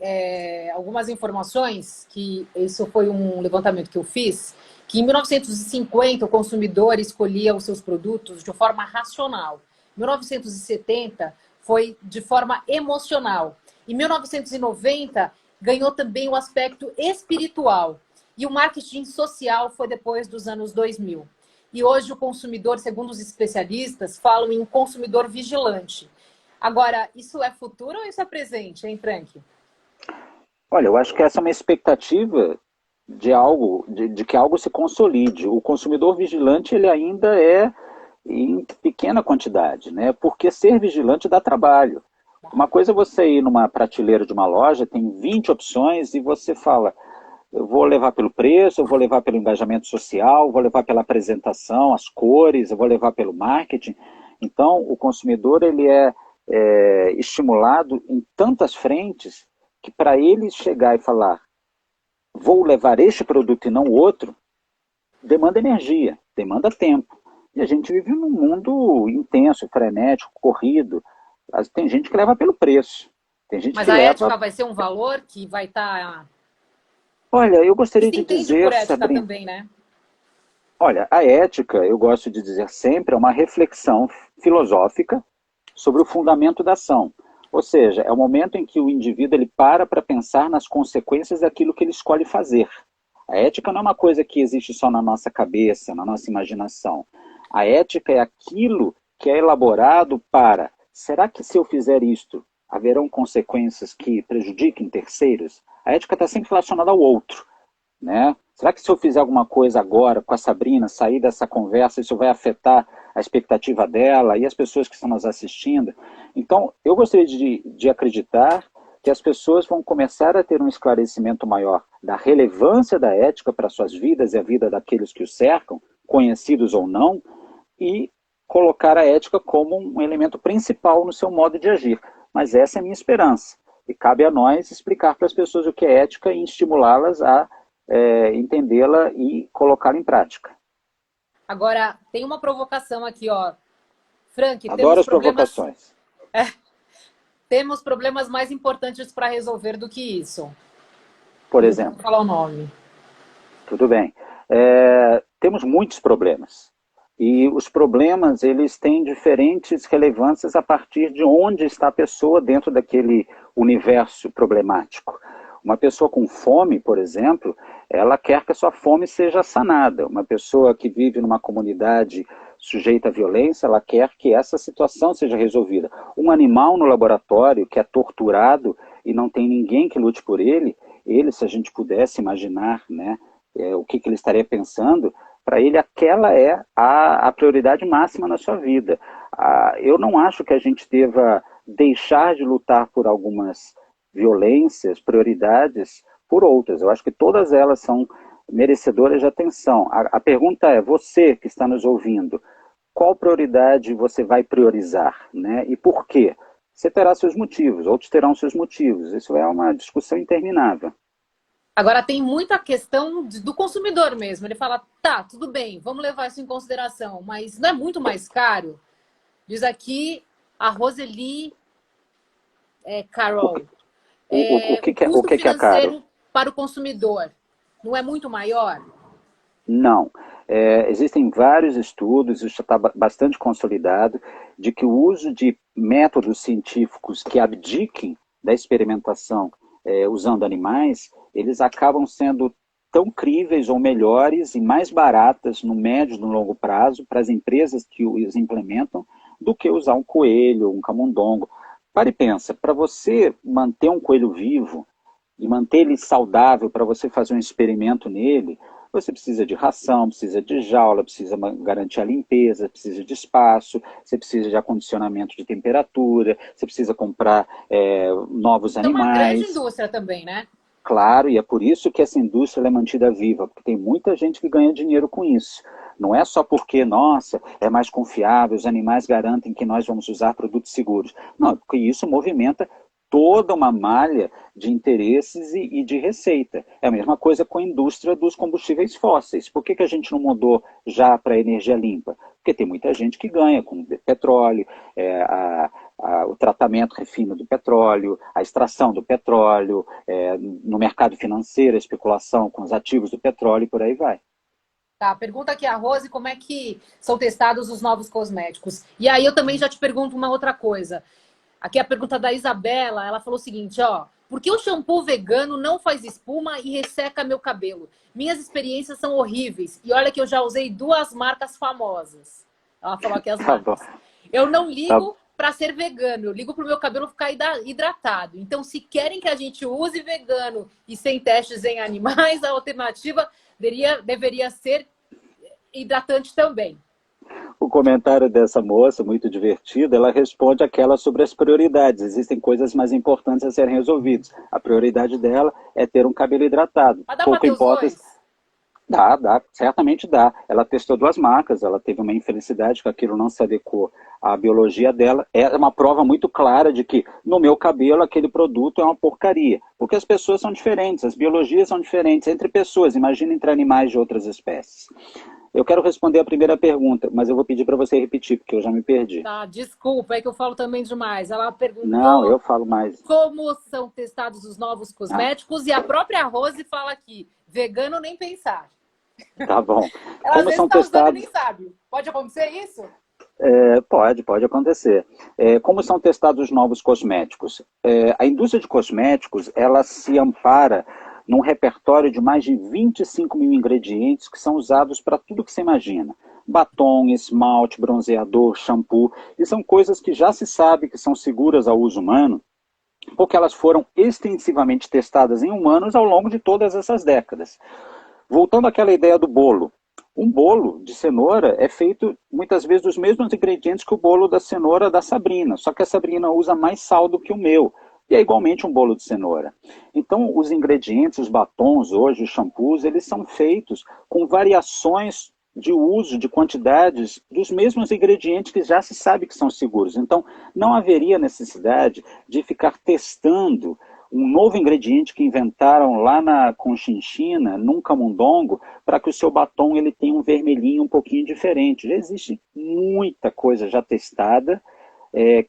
algumas informações, que isso foi um levantamento que eu fiz, que em 1950 o consumidor escolhia os seus produtos de forma racional. Em 1970 foi de forma emocional. Em 1990 ganhou também o aspecto espiritual. E o marketing social foi depois dos anos 2000. E hoje o consumidor, segundo os especialistas, falam em consumidor vigilante. Agora, isso é futuro ou isso é presente, hein, Frank? Olha, eu acho que essa é uma expectativa de algo, de que algo se consolide. O consumidor vigilante, ele ainda é em pequena quantidade, né? Porque ser vigilante dá trabalho. Uma coisa é você ir numa prateleira de uma loja, tem 20 opções e você fala, eu vou levar pelo preço, eu vou levar pelo engajamento social, vou levar pela apresentação, as cores, eu vou levar pelo marketing. Então, o consumidor ele é estimulado em tantas frentes que para ele chegar e falar vou levar este produto e não o outro, demanda energia, demanda tempo. E a gente vive num mundo intenso, frenético, corrido. Tem gente que leva pelo preço. Tem gente Mas que a leva... ética vai ser um valor que vai estar... Olha, eu gostaria Você de entende dizer, por ética Sabrina... também, né? Olha, a ética, eu gosto de dizer sempre, é uma reflexão filosófica sobre o fundamento da ação. Ou seja, é o momento em que o indivíduo ele para pensar nas consequências daquilo que ele escolhe fazer. A ética não é uma coisa que existe só na nossa cabeça, na nossa imaginação. A ética é aquilo que é elaborado para, será que se eu fizer isto, haverão consequências que prejudiquem terceiros? A ética está sempre relacionada ao outro, né? Será que se eu fizer alguma coisa agora com a Sabrina, sair dessa conversa, isso vai afetar a expectativa dela e as pessoas que estão nos assistindo? Então, eu gostaria de acreditar que as pessoas vão começar a ter um esclarecimento maior da relevância da ética para suas vidas e a vida daqueles que os cercam, conhecidos ou não, e colocar a ética como um elemento principal no seu modo de agir. Mas essa é a minha esperança. E cabe a nós explicar para as pessoas o que é ética e estimulá-las a entendê-la e colocá-la em prática. Agora, tem uma provocação aqui, ó. Frank, Adoro temos as problemas... provocações. temos problemas mais importantes para resolver do que isso. Por Eu não vou exemplo. falar o nome. Tudo bem. Temos muitos problemas. E os problemas, eles têm diferentes relevâncias a partir de onde está a pessoa dentro daquele universo problemático. Uma pessoa com fome, por exemplo, ela quer que a sua fome seja sanada. Uma pessoa que vive numa comunidade sujeita à violência, ela quer que essa situação seja resolvida. Um animal no laboratório que é torturado e não tem ninguém que lute por ele, se a gente pudesse imaginar, né, o que ele estaria pensando, para ele aquela é a prioridade máxima na sua vida. Eu não acho que a gente deva deixar de lutar por algumas violências, prioridades, por outras. Eu acho que todas elas são merecedoras de atenção. A pergunta é, você que está nos ouvindo, qual prioridade você vai priorizar, né? E por quê? Você terá seus motivos, outros terão seus motivos. Isso é uma discussão interminável. Agora, tem muita questão do consumidor mesmo. Ele fala, tá, tudo bem, vamos levar isso em consideração, mas não é muito mais caro? Diz aqui a Roseli Carol. O O que é, o custo que é caro? financeiro para o consumidor não é muito maior? Não. Existem vários estudos, isso está bastante consolidado, de que o uso de métodos científicos que abdiquem da experimentação usando animais, eles acabam sendo tão críveis ou melhores e mais baratas no médio e no longo prazo para as empresas que os implementam do que usar um coelho, um camundongo. Pare e pensa, para você manter um coelho vivo e manter ele saudável, para você fazer um experimento nele, você precisa de ração, precisa de jaula, precisa garantir a limpeza, precisa de espaço, você precisa de acondicionamento de temperatura, você precisa comprar novos É uma grande animais. indústria também, né? Claro, e é por isso que essa indústria é mantida viva, porque tem muita gente que ganha dinheiro com isso. Não é só porque, nossa, é mais confiável, os animais garantem que nós vamos usar produtos seguros. Não, é porque isso movimenta toda uma malha de interesses e de receita. É a mesma coisa com a indústria dos combustíveis fósseis. Por que a gente não mudou já para a energia limpa? Porque tem muita gente que ganha com petróleo, o tratamento refino do petróleo, a extração do petróleo, no mercado financeiro, a especulação com os ativos do petróleo e por aí vai. Tá, pergunta aqui a Rose como é que são testados os novos cosméticos. E aí eu também já te pergunto uma outra coisa. Aqui a pergunta da Isabela, ela falou o seguinte, ó. Por que o shampoo vegano não faz espuma e resseca meu cabelo? Minhas experiências são horríveis. E olha que eu já usei 2 marcas famosas. Ela falou aqui as marcas. Eu não ligo para ser vegano, eu ligo para o meu cabelo ficar hidratado. Então, se querem que a gente use vegano e sem testes em animais, a alternativa deveria ser hidratante também. O comentário dessa moça, muito divertido, ela responde aquela sobre as prioridades. Existem coisas mais importantes a serem resolvidas. A prioridade dela é ter um cabelo hidratado. Mas dá para Pouco ter os importa. dois? Dá, certamente dá. Ela testou 2 marcas, ela teve uma infelicidade que aquilo não se adequou à biologia dela. É uma prova muito clara de que no meu cabelo aquele produto é uma porcaria. Porque as pessoas são diferentes, as biologias são diferentes entre pessoas. Imagina entre animais de outras espécies. Eu quero responder a primeira pergunta, mas eu vou pedir para você repetir, porque eu já me perdi. Tá, desculpa, é que eu falo também demais. Ela Não, perguntou eu falo mais. como são testados os novos cosméticos e a própria Rose fala aqui, vegano nem pensar. Tá bom. Ela às Como vezes são está usando e testados? nem sabe. Pode acontecer isso? Pode acontecer. Como são testados os novos cosméticos? A indústria de cosméticos, ela se ampara num repertório de mais de 25 mil ingredientes que são usados para tudo que você imagina. Batom, esmalte, bronzeador, shampoo, e são coisas que já se sabe que são seguras ao uso humano, porque elas foram extensivamente testadas em humanos ao longo de todas essas décadas. Voltando àquela ideia do bolo. Um bolo de cenoura é feito muitas vezes dos mesmos ingredientes que o bolo da cenoura da Sabrina, só que a Sabrina usa mais sal do que o meu. E é igualmente um bolo de cenoura. Então, os ingredientes, os batons hoje, os shampoos, eles são feitos com variações de uso, de quantidades dos mesmos ingredientes que já se sabe que são seguros. Então, não haveria necessidade de ficar testando um novo ingrediente que inventaram lá na Conchinchina, num camundongo, para que o seu batom ele tenha um vermelhinho um pouquinho diferente. Já existe muita coisa já testada,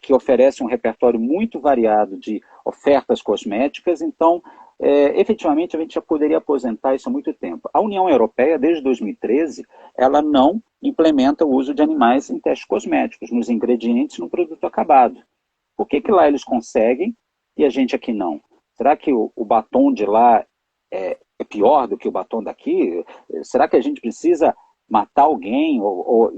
que oferece um repertório muito variado de ofertas cosméticas, então, efetivamente, a gente já poderia aposentar isso há muito tempo. A União Europeia, desde 2013, ela não implementa o uso de animais em testes cosméticos, nos ingredientes, no produto acabado. Por que lá eles conseguem e a gente aqui não? Será que o batom de lá é pior do que o batom daqui? Será que a gente precisa matar alguém ou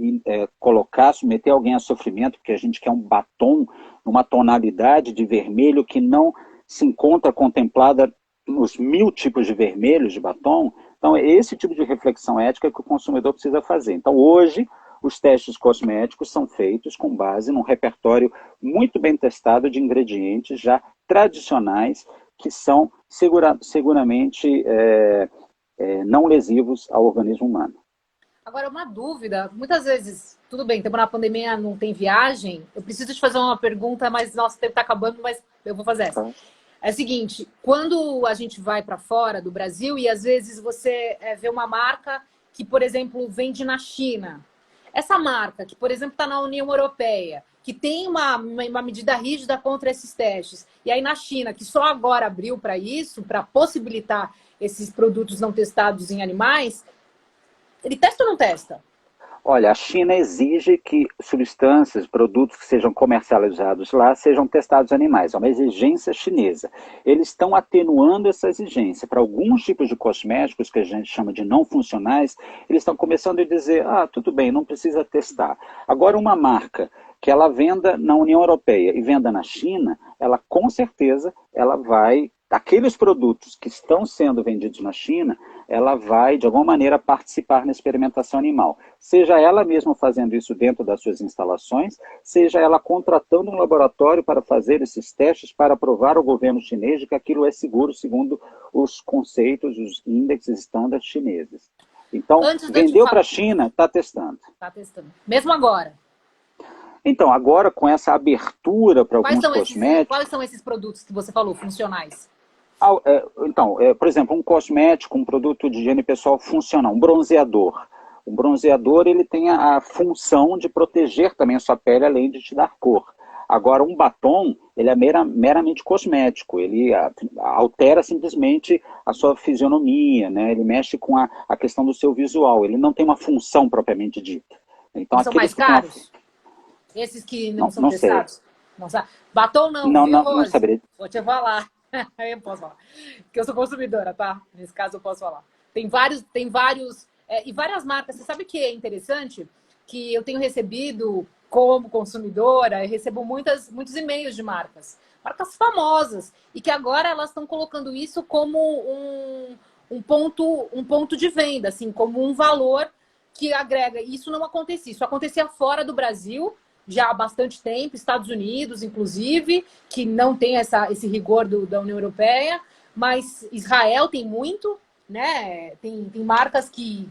colocar, submeter alguém a sofrimento porque a gente quer um batom numa tonalidade de vermelho que não se encontra contemplada nos 1000 tipos de vermelhos de batom? Então, é esse tipo de reflexão ética que o consumidor precisa fazer. Então, hoje, os testes cosméticos são feitos com base num repertório muito bem testado de ingredientes já tradicionais que são seguramente não lesivos ao organismo humano. Agora, uma dúvida. Muitas vezes, tudo bem, estamos na pandemia, não tem viagem. Eu preciso te fazer uma pergunta, mas nosso tempo está acabando, mas eu vou fazer essa. É o seguinte, quando a gente vai para fora do Brasil e às vezes você vê uma marca que, por exemplo, vende na China. Essa marca, que, por exemplo, está na União Europeia, que tem uma medida rígida contra esses testes, e aí na China, que só agora abriu para isso, para possibilitar esses produtos não testados em animais, ele testa ou não testa? Olha, a China exige que substâncias, produtos que sejam comercializados lá sejam testados em animais. É uma exigência chinesa. Eles estão atenuando essa exigência. Para alguns tipos de cosméticos, que a gente chama de não funcionais, eles estão começando a dizer, tudo bem, não precisa testar. Agora, uma marca que ela venda na União Europeia e venda na China, ela com certeza ela vai, aqueles produtos que estão sendo vendidos na China, ela vai, de alguma maneira, participar na experimentação animal. Seja ela mesma fazendo isso dentro das suas instalações, seja ela contratando um laboratório para fazer esses testes para provar ao governo chinês de que aquilo é seguro segundo os conceitos, os índices estándares chineses. Então, vendeu para a China, está testando. Está testando. Mesmo agora? Então, agora com essa abertura para alguns cosméticos... Quais são esses produtos que você falou, funcionais? Então, por exemplo, um cosmético, um produto de higiene pessoal funcional, um bronzeador. O bronzeador ele tem a função de proteger também a sua pele, além de te dar cor. Agora, um batom, ele é meramente cosmético, ele altera simplesmente a sua fisionomia, né? Ele mexe com a questão do seu visual, ele não tem uma função propriamente dita. Então, são mais caros? Esses que não são testados? Não sabe? Batom não, não, viu, não, Rose? não saberia. Vou te falar. Eu posso falar. Porque eu sou consumidora, tá? Nesse caso eu posso falar. Tem vários e várias marcas. Você sabe o que é interessante? Que eu tenho recebido como consumidora, eu recebo muitos e-mails de marcas famosas, e que agora elas estão colocando isso como um ponto de venda, assim, como um valor que agrega. Isso não acontecia. Isso acontecia fora do Brasil, já há bastante tempo, Estados Unidos, inclusive, que não tem esse rigor da União Europeia, mas Israel tem muito, né? Tem marcas que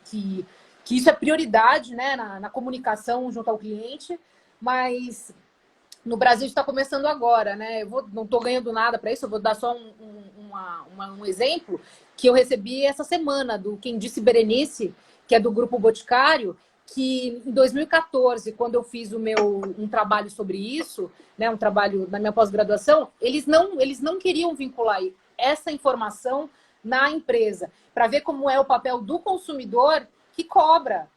isso é prioridade, né? Na comunicação junto ao cliente, mas no Brasil está começando agora, né? Não estou ganhando nada para isso, eu vou dar só um exemplo que eu recebi essa semana do Quem Disse Berenice, que é do Grupo Boticário, que em 2014, quando eu fiz um trabalho sobre isso, né, um trabalho na minha pós-graduação, eles não queriam vincular essa informação na empresa, para ver como é o papel do consumidor que cobra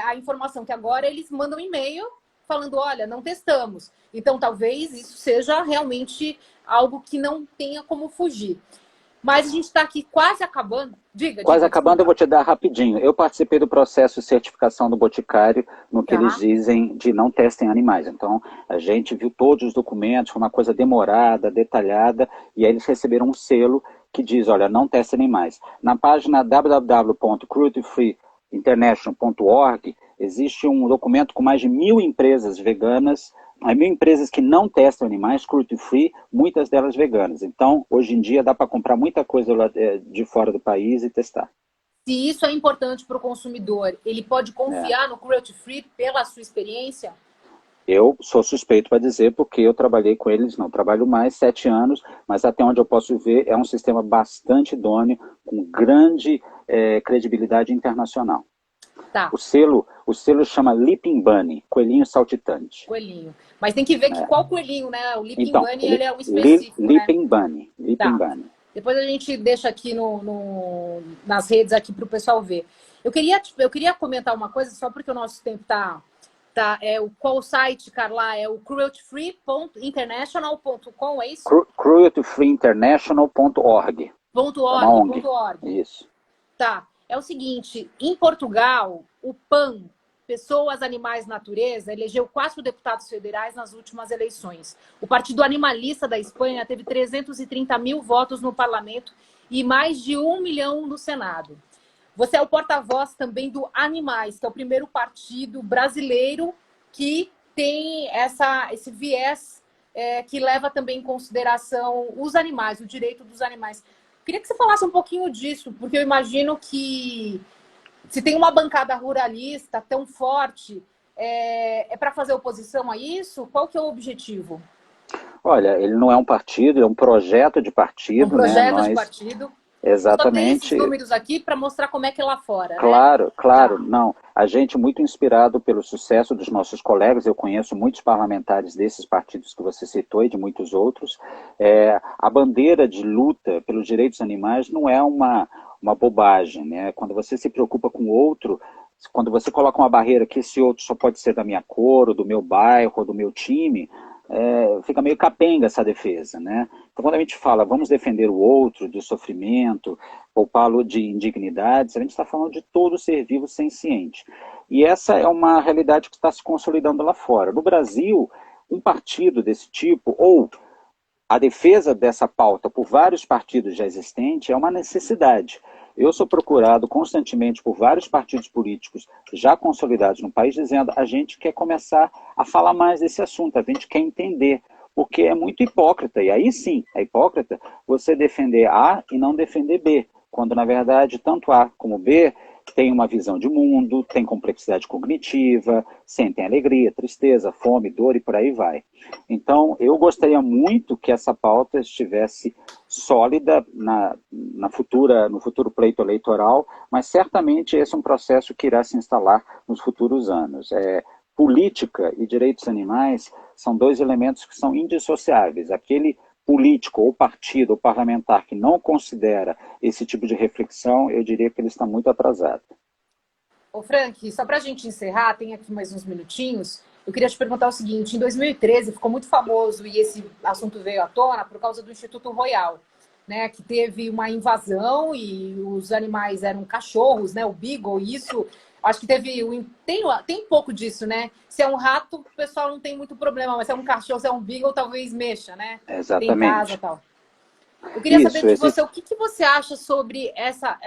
a informação, que agora eles mandam e-mail falando, olha, não testamos. Então, talvez isso seja realmente algo que não tenha como fugir. Mas a gente está aqui quase acabando. Quase acabando, eu vou te dar rapidinho. Eu participei do processo de certificação do Boticário, no que eles dizem de não testem animais. Então, a gente viu todos os documentos, foi uma coisa demorada, detalhada, e aí eles receberam um selo que diz, olha, não testem animais. Na página www.crueltyfreeinternational.org existe um documento com mais de 1000 empresas veganas, 1000 empresas que não testam animais, cruelty free, muitas delas veganas. Então, hoje em dia, dá para comprar muita coisa lá de fora do país e testar. Se isso é importante para o consumidor, ele pode confiar no cruelty free pela sua experiência? Eu sou suspeito para dizer, porque eu trabalhei com eles, não trabalho mais, 7 anos, mas até onde eu posso ver, é um sistema bastante idôneo, com grande credibilidade internacional. Tá. O O selo chama Leaping Bunny, coelhinho saltitante. Coelhinho. Mas tem que ver que qual coelhinho, né? O Leaping Então, Bunny, ele é um específico, né? Leaping Bunny. Leaping Tá. Bunny. Depois a gente deixa aqui nas redes aqui para o pessoal ver. Eu queria comentar uma coisa, só porque o nosso tempo qual o site, Carla? É o crueltyfree.international.com, é isso? crueltyfreeinternational.org. .org. Isso. Tá. É o seguinte, em Portugal, o PAN, Pessoas, Animais, Natureza, elegeu 4 deputados federais nas últimas eleições. O Partido Animalista da Espanha teve 330 mil votos no parlamento e mais de 1 milhão no Senado. Você é o porta-voz também do Animais, que é o primeiro partido brasileiro que tem esse viés que leva também em consideração os animais, o direito dos animais. Queria que você falasse um pouquinho disso, porque eu imagino que se tem uma bancada ruralista tão forte, é para fazer oposição a isso? Qual que é o objetivo? Olha, ele não é um partido, é um projeto de partido. Um projeto, né? de partido. Exatamente. Só tem esses números aqui para mostrar como é que é lá fora, claro, né? Claro. Não. A gente, muito inspirado pelo sucesso dos nossos colegas, eu conheço muitos parlamentares desses partidos que você citou e de muitos outros, a bandeira de luta pelos direitos animais não é uma bobagem, né? Quando você se preocupa com o outro, quando você coloca uma barreira que esse outro só pode ser da minha cor, ou do meu bairro, ou do meu time, fica meio capenga essa defesa, né? Então, quando a gente fala vamos defender o outro de sofrimento, poupá-lo de indignidades, a gente está falando de todo ser vivo senciente. E essa é uma realidade que está se consolidando lá fora. No Brasil, um partido desse tipo, ou a defesa dessa pauta por vários partidos já existentes, é uma necessidade. Eu sou procurado constantemente por vários partidos políticos já consolidados no país, dizendo a gente quer começar a falar mais desse assunto, a gente quer entender, porque é muito hipócrita, e aí sim, é hipócrita você defender A e não defender B, quando na verdade tanto A como B tem uma visão de mundo, tem complexidade cognitiva, sentem alegria, tristeza, fome, dor e por aí vai. Então, eu gostaria muito que essa pauta estivesse sólida no futuro pleito eleitoral, mas certamente esse é um processo que irá se instalar nos futuros anos. Política e direitos animais são 2 elementos que são indissociáveis. Aquele político ou partido ou parlamentar que não considera esse tipo de reflexão, eu diria que ele está muito atrasado. Ô Frank, só para a gente encerrar, tem aqui mais uns minutinhos, eu queria te perguntar o seguinte, em 2013 ficou muito famoso, e esse assunto veio à tona por causa do Instituto Royal, né, que teve uma invasão e os animais eram cachorros, né, o Beagle, e isso, acho que tem um pouco disso, né? Se é um rato, o pessoal não tem muito problema, mas se é um cachorro, se é um Beagle, talvez mexa, né? Exatamente. Tem casa e tal. Eu queria saber de você, o que você acha sobre essa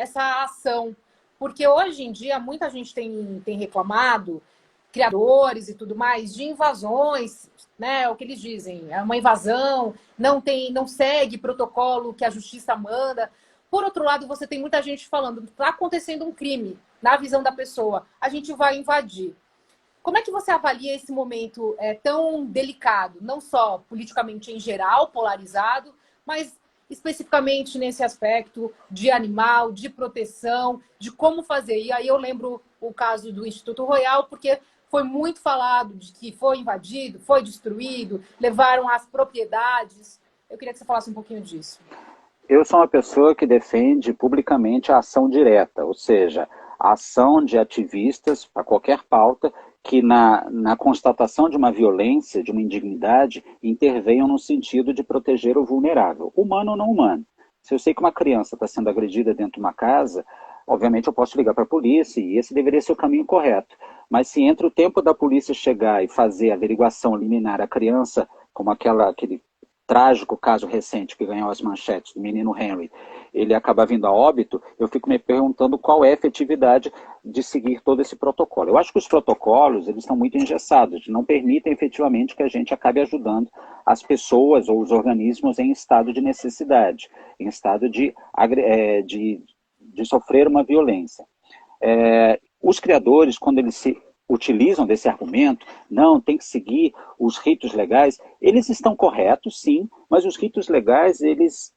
ação? Porque hoje em dia muita gente tem reclamado, criadores e tudo mais, de invasões, né? É o que eles dizem, é uma invasão, não segue protocolo que a justiça manda. Por outro lado, você tem muita gente falando, está acontecendo um crime na visão da pessoa, a gente vai invadir. Como é que você avalia esse momento tão delicado, não só politicamente em geral, polarizado, mas especificamente nesse aspecto de animal, de proteção, de como fazer? E aí eu lembro o caso do Instituto Royal, porque foi muito falado de que foi invadido, foi destruído, levaram as propriedades. Eu queria que você falasse um pouquinho disso. Eu sou uma pessoa que defende publicamente a ação direta, ou seja, a ação de ativistas para qualquer pauta que na constatação de uma violência, de uma indignidade, intervenham no sentido de proteger o vulnerável, humano ou não humano. Se eu sei que uma criança está sendo agredida dentro de uma casa, obviamente eu posso ligar para a polícia e esse deveria ser o caminho correto. Mas se entre o tempo da polícia chegar e fazer a averiguação liminar a criança, como aquele trágico caso recente que ganhou as manchetes do menino Henry, ele acaba vindo a óbito, eu fico me perguntando qual é a efetividade de seguir todo esse protocolo. Eu acho que os protocolos, eles estão muito engessados, não permitem efetivamente que a gente acabe ajudando as pessoas ou os organismos em estado de necessidade, em estado de sofrer uma violência. Os criadores, quando eles se utilizam desse argumento, não, tem que seguir os ritos legais, eles estão corretos, sim, mas os ritos legais, eles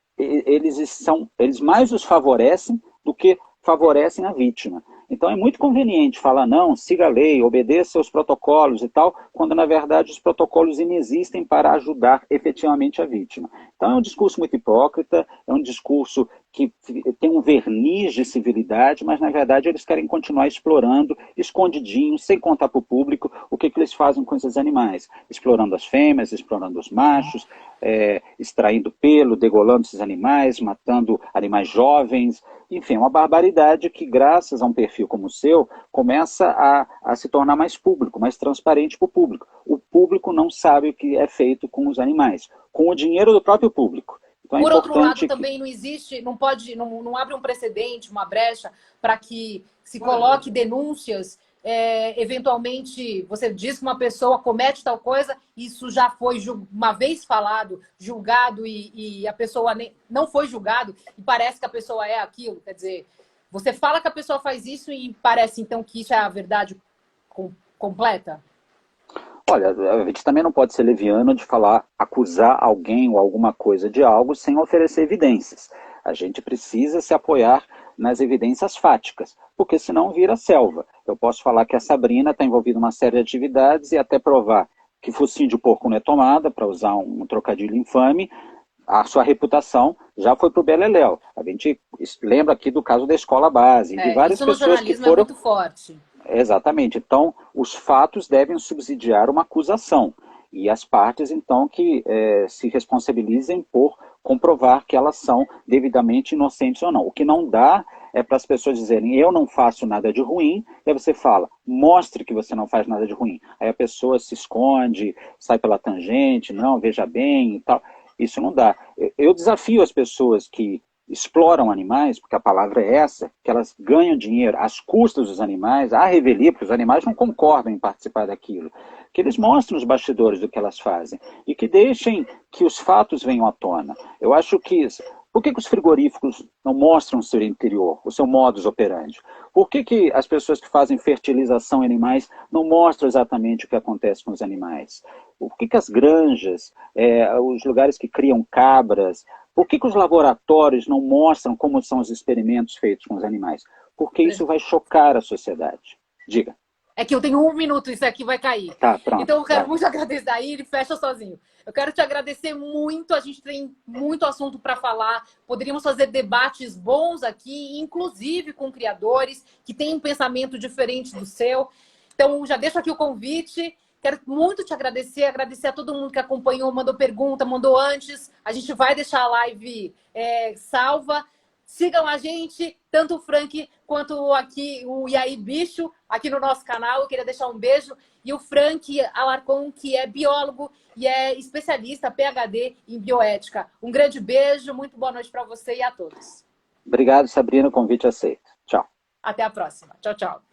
mais os favorecem do que favorecem a vítima. Então é muito conveniente falar, não, siga a lei, obedeça aos protocolos e tal, quando na verdade os protocolos inexistem para ajudar efetivamente a vítima. Então é um discurso muito hipócrita, é um discurso que tem um verniz de civilidade, mas na verdade eles querem continuar explorando, escondidinho, sem contar para o público o que eles fazem com esses animais. Explorando as fêmeas, explorando os machos, extraindo pelo, degolando esses animais, matando animais jovens. Enfim, é uma barbaridade que, graças a um perfil como o seu, começa a se tornar mais público, mais transparente para o público. O público não sabe o que é feito com os animais, com o dinheiro do próprio público. Então, por outro lado, também não existe, não pode, não abre um precedente, uma brecha para que se coloque denúncias. Eventualmente, você diz que uma pessoa comete tal coisa, isso já foi uma vez falado, julgado, e a pessoa não foi julgado, e parece que a pessoa é aquilo. Quer dizer, você fala que a pessoa faz isso e parece, então, que isso é a verdade completa? Olha, a gente também não pode ser leviano de falar, acusar alguém ou alguma coisa de algo sem oferecer evidências. A gente precisa se apoiar nas evidências fáticas, porque senão vira selva. Eu posso falar que a Sabrina está envolvida em uma série de atividades e até provar que focinho de porco não é tomada, para usar um trocadilho infame, a sua reputação já foi para o beleléu. A gente lembra aqui do caso da escola base, de várias pessoas que foram... É muito forte. Exatamente. Então, os fatos devem subsidiar uma acusação. E as partes, então, que se responsabilizem por comprovar que elas são devidamente inocentes ou não. O que não dá é para as pessoas dizerem, eu não faço nada de ruim, e aí você fala, mostre que você não faz nada de ruim. Aí a pessoa se esconde, sai pela tangente, não, veja bem e tal. Isso não dá. Eu desafio as pessoas que exploram animais, porque a palavra é essa, que elas ganham dinheiro às custas dos animais, à revelia, porque os animais não concordam em participar daquilo, que eles mostrem os bastidores do que elas fazem e que deixem que os fatos venham à tona. Eu acho que... Por que os frigoríficos não mostram o seu interior, o seu modus operandi? Por que as pessoas que fazem fertilização em animais não mostram exatamente o que acontece com os animais? Por que as granjas, os lugares que criam cabras, por que os laboratórios não mostram como são os experimentos feitos com os animais? Porque isso vai chocar a sociedade. Diga. É que eu tenho 1 minuto, isso aqui vai cair. Tá, pronto. Então eu quero muito agradecer. Aí ele fecha sozinho. Eu quero te agradecer muito. A gente tem muito assunto para falar. Poderíamos fazer debates bons aqui, inclusive com criadores que têm um pensamento diferente do seu. Então, já deixo aqui o convite. Quero muito te agradecer a todo mundo que acompanhou, mandou pergunta, mandou antes. A gente vai deixar a live salva. Sigam a gente, tanto o Frank quanto aqui o Yaí Bicho, aqui no nosso canal. Eu queria deixar um beijo. E o Frank Alarcon, que é biólogo e é especialista, PhD em bioética. Um grande beijo, muito boa noite para você e a todos. Obrigado, Sabrina, o convite aceito. Tchau. Até a próxima. Tchau, tchau.